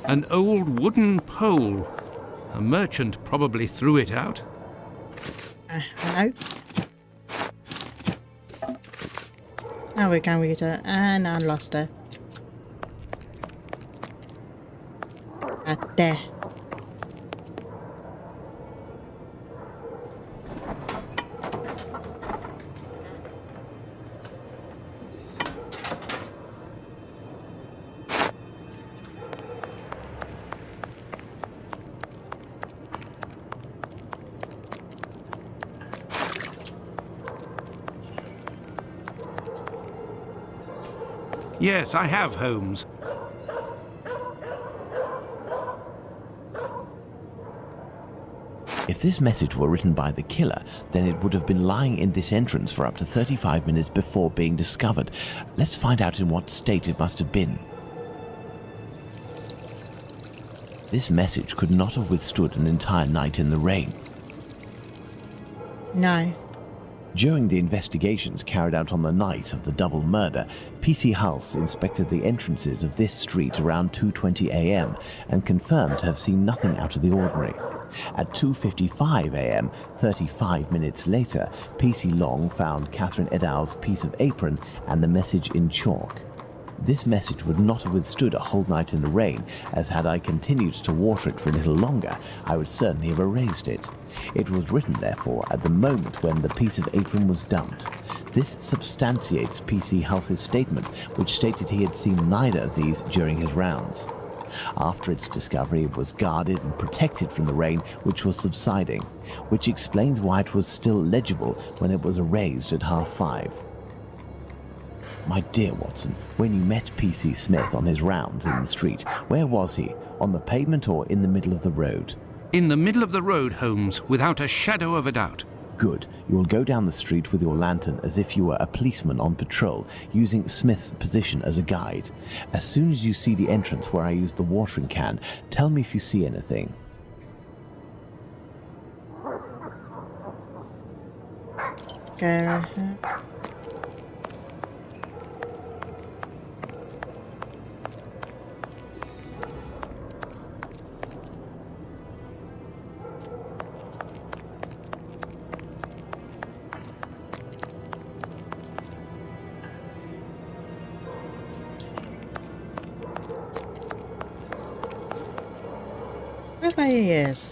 An old wooden pole. A merchant probably threw it out. Hello? Now we can read her. And I lost her. There. Yes, I have, Holmes. If this message were written by the killer, then it would have been lying in this entrance for up to 35 minutes before being discovered. Let's find out in what state it must have been. This message could not have withstood an entire night in the rain. No. During the investigations carried out on the night of the double murder, PC Hulse inspected the entrances of this street around 2:20 a.m. and confirmed to have seen nothing out of the ordinary. At 2:55 a.m., 35 minutes later, PC Long found Catherine Edow's piece of apron and the message in chalk. This message would not have withstood a whole night in the rain, as had I continued to water it for a little longer, I would certainly have erased it. It was written, therefore, at the moment when the piece of apron was dumped. This substantiates PC Hulse's statement, which stated he had seen neither of these during his rounds. After its discovery, it was guarded and protected from the rain, which was subsiding, which explains why it was still legible when it was erased at 5:30. My dear Watson, when you met P.C. Smith on his rounds in the street, where was he? On the pavement or in the middle of the road? In the middle of the road, Holmes, without a shadow of a doubt. Good. You will go down the street with your lantern as if you were a policeman on patrol, using Smith's position as a guide. As soon as you see the entrance where I used the watering can, tell me if you see anything. Go. Where my ears?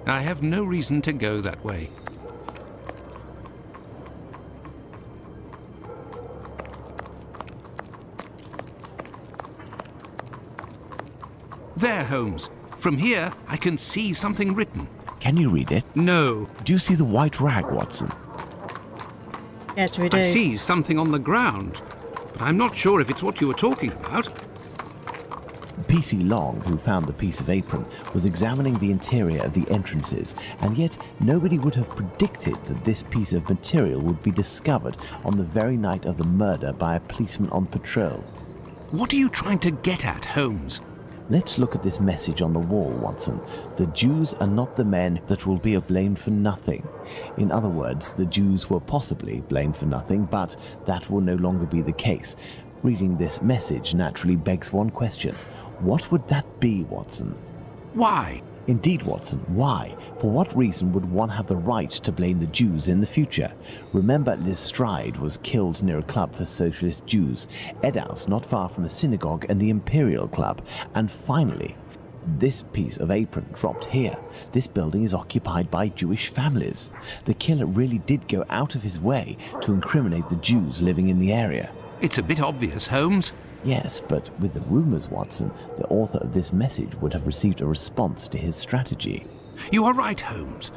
I have no reason to go that way. There, Holmes. From here, I can see something written. Can you read it? No. Do you see the white rag, Watson? Yes, we do. I see something on the ground, but I'm not sure if it's what you were talking about. P.C. Long, who found the piece of apron, was examining the interior of the entrances, and yet nobody would have predicted that this piece of material would be discovered on the very night of the murder by a policeman on patrol. What are you trying to get at, Holmes? Let's look at this message on the wall, Watson. The Jews are not the men that will be blamed for nothing. In other words, the Jews were possibly blamed for nothing, but that will no longer be the case. Reading this message naturally begs one question. What would that be, Watson? Why? Indeed, Watson, why? For what reason would one have the right to blame the Jews in the future? Remember, Lestrade was killed near a club for socialist Jews, Edaus not far from a synagogue and the Imperial Club, and finally, this piece of apron dropped here. This building is occupied by Jewish families. The killer really did go out of his way to incriminate the Jews living in the area. It's a bit obvious, Holmes. Yes, but with the rumours, Watson, the author of this message would have received a response to his strategy. You are right, Holmes.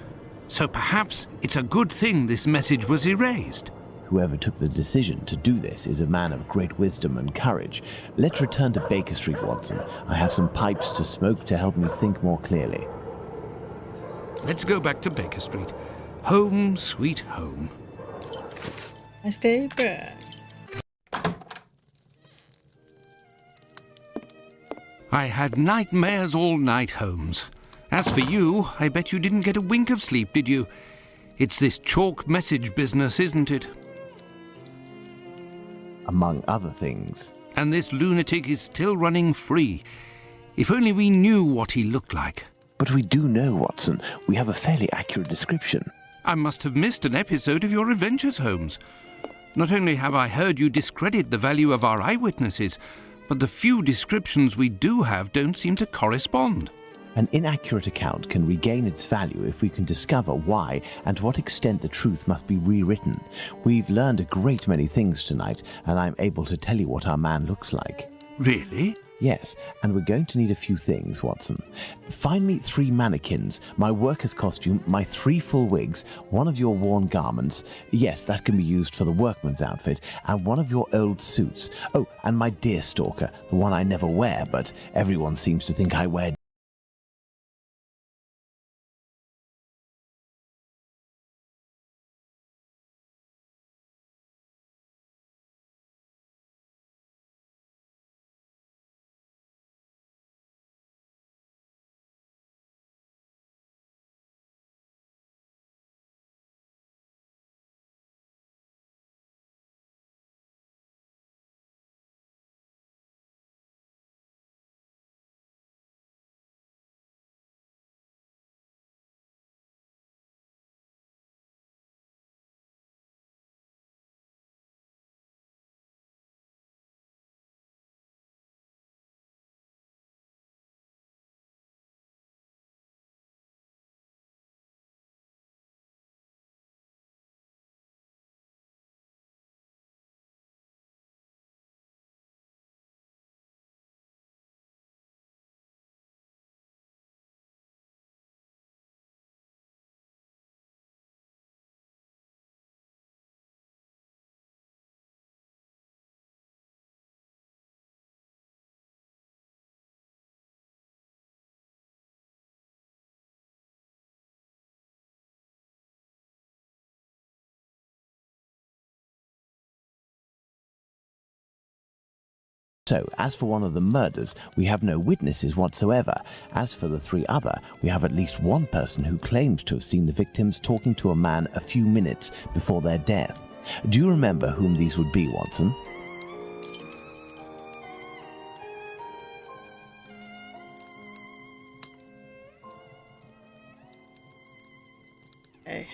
So perhaps it's a good thing this message was erased. Whoever took the decision to do this is a man of great wisdom and courage. Let's return to Baker Street, Watson. I have some pipes to smoke to help me think more clearly. Let's go back to Baker Street. Home, sweet home. Let's go back. I had nightmares all night, Holmes. As for you, I bet you didn't get a wink of sleep, did you? It's this chalk message business, isn't it? Among other things. And this lunatic is still running free. If only we knew what he looked like. But we do know, Watson. We have a fairly accurate description. I must have missed an episode of your adventures, Holmes. Not only have I heard you discredit the value of our eyewitnesses, but the few descriptions we do have don't seem to correspond. An inaccurate account can regain its value if we can discover why and to what extent the truth must be rewritten. We've learned a great many things tonight, and I'm able to tell you what our man looks like. Really? Yes, and we're going to need a few things, Watson. Find me 3 mannequins, my worker's costume, my 3 full wigs, one of your worn garments, yes, that can be used for the workman's outfit, and one of your old suits. Oh, and my deer stalker, the one I never wear, but everyone seems to think I wear. So, as for one of the murders, we have no witnesses whatsoever. As for the 3 other, we have at least one person who claims to have seen the victims talking to a man a few minutes before their death. Do you remember whom these would be, Watson? Okay.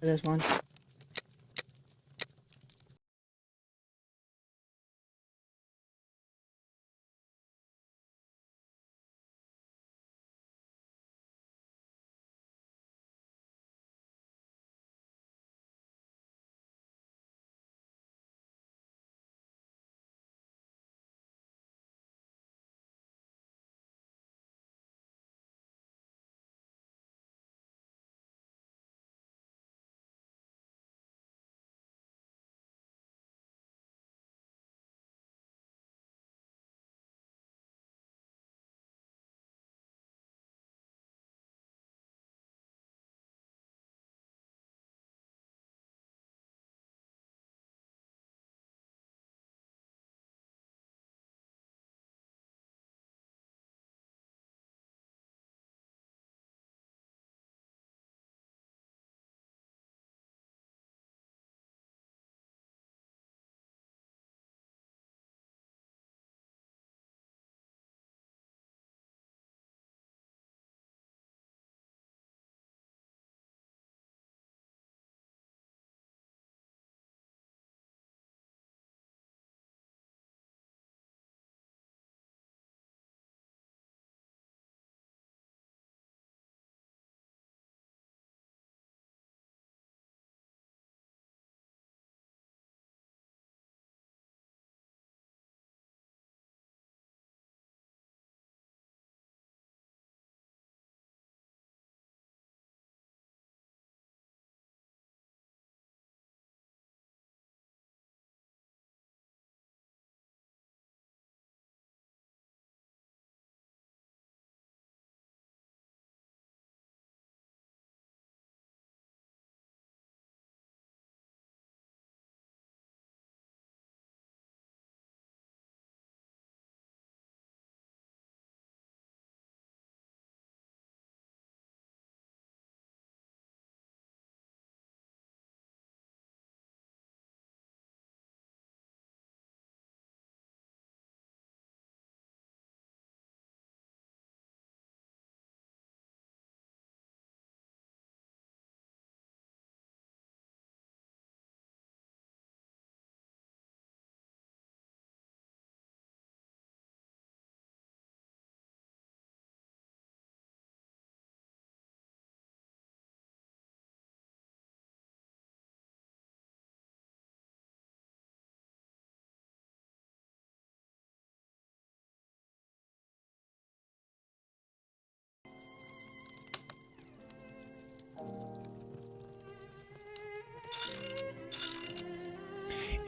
There's one.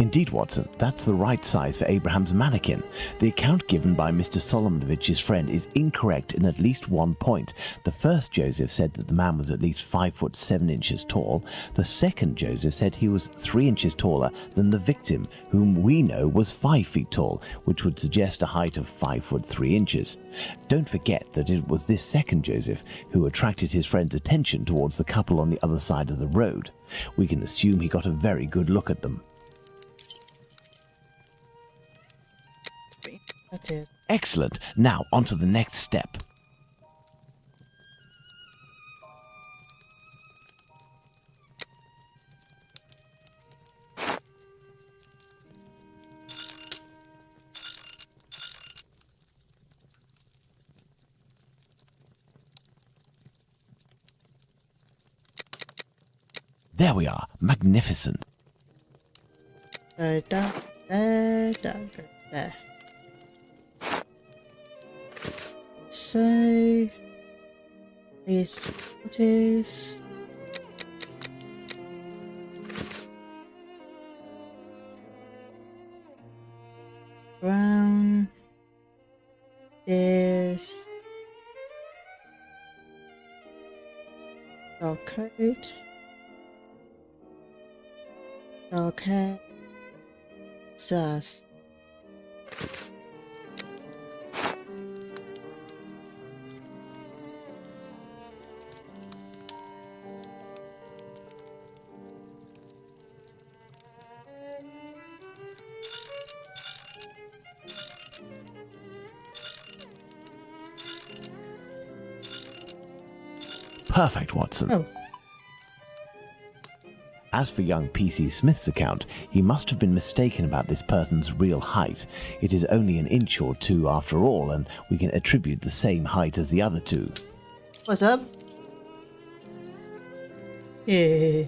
Indeed, Watson, that's the right size for Abraham's mannequin. The account given by Mr. Solomonovich's friend is incorrect in at least one point. The first Joseph said that the man was at least 5 foot 7 inches tall. The second Joseph said he was 3 inches taller than the victim, whom we know was 5 feet tall, which would suggest a height of 5 foot 3 inches. Don't forget that it was this second Joseph who attracted his friend's attention towards the couple on the other side of the road. We can assume he got a very good look at them. That is. Excellent. Now, on to the next step. There we are. Magnificent. There. So, these footies. Brown. This. Dark coat. Dark hair. Sus. Perfect, Watson. Oh. As for young P.C. Smith's account, he must have been mistaken about this person's real height. It is only an inch or two after all, and we can attribute the same height as the other two. What's up? Yeah.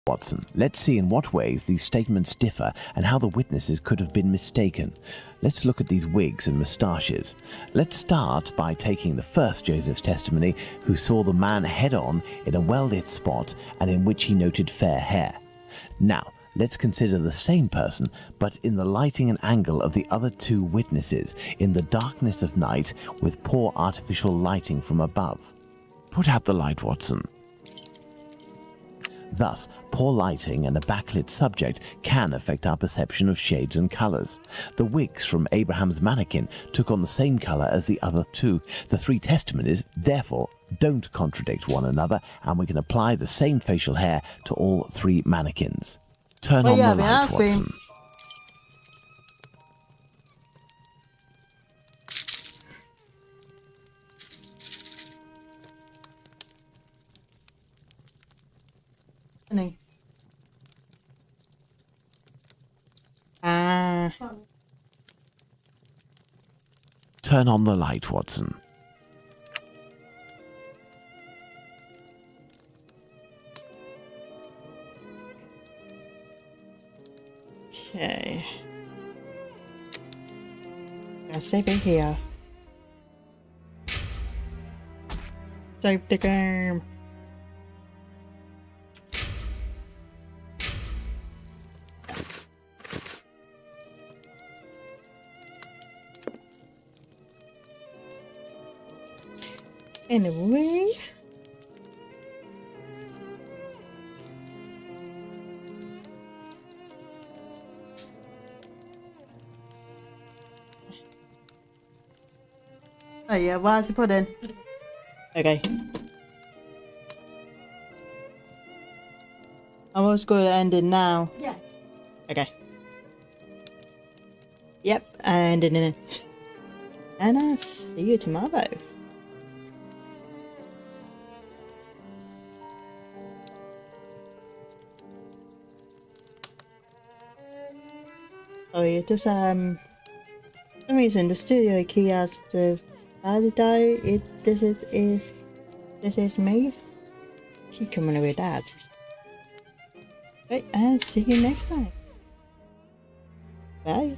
Watson, let's see in what ways these statements differ and how the witnesses could have been mistaken. Let's look at these wigs and moustaches. Let's start by taking the first Joseph's testimony, who saw the man head-on in a well-lit spot and in which he noted fair hair. Now, let's consider the same person, but in the lighting and angle of the other two witnesses, in the darkness of night, with poor artificial lighting from above. Put out the light, Watson. Thus, poor lighting and a backlit subject can affect our perception of shades and colours. The wigs from Abraham's mannequin took on the same colour as the other two. The three testimonies, therefore, don't contradict one another, and we can apply the same facial hair to all three mannequins. Turn on the light, Watson. Turn on the light, Watson. Okay. I'll save it here. Save the game. Anyway. Oh yeah, why is it put in? Okay. I'm almost going to end it now. Yeah. Okay. Yep, I ended it. And I'll see you tomorrow. Oh yeah, just some reason the studio key has the validate this is me. Keep coming with that. Right, and see you next time. Bye.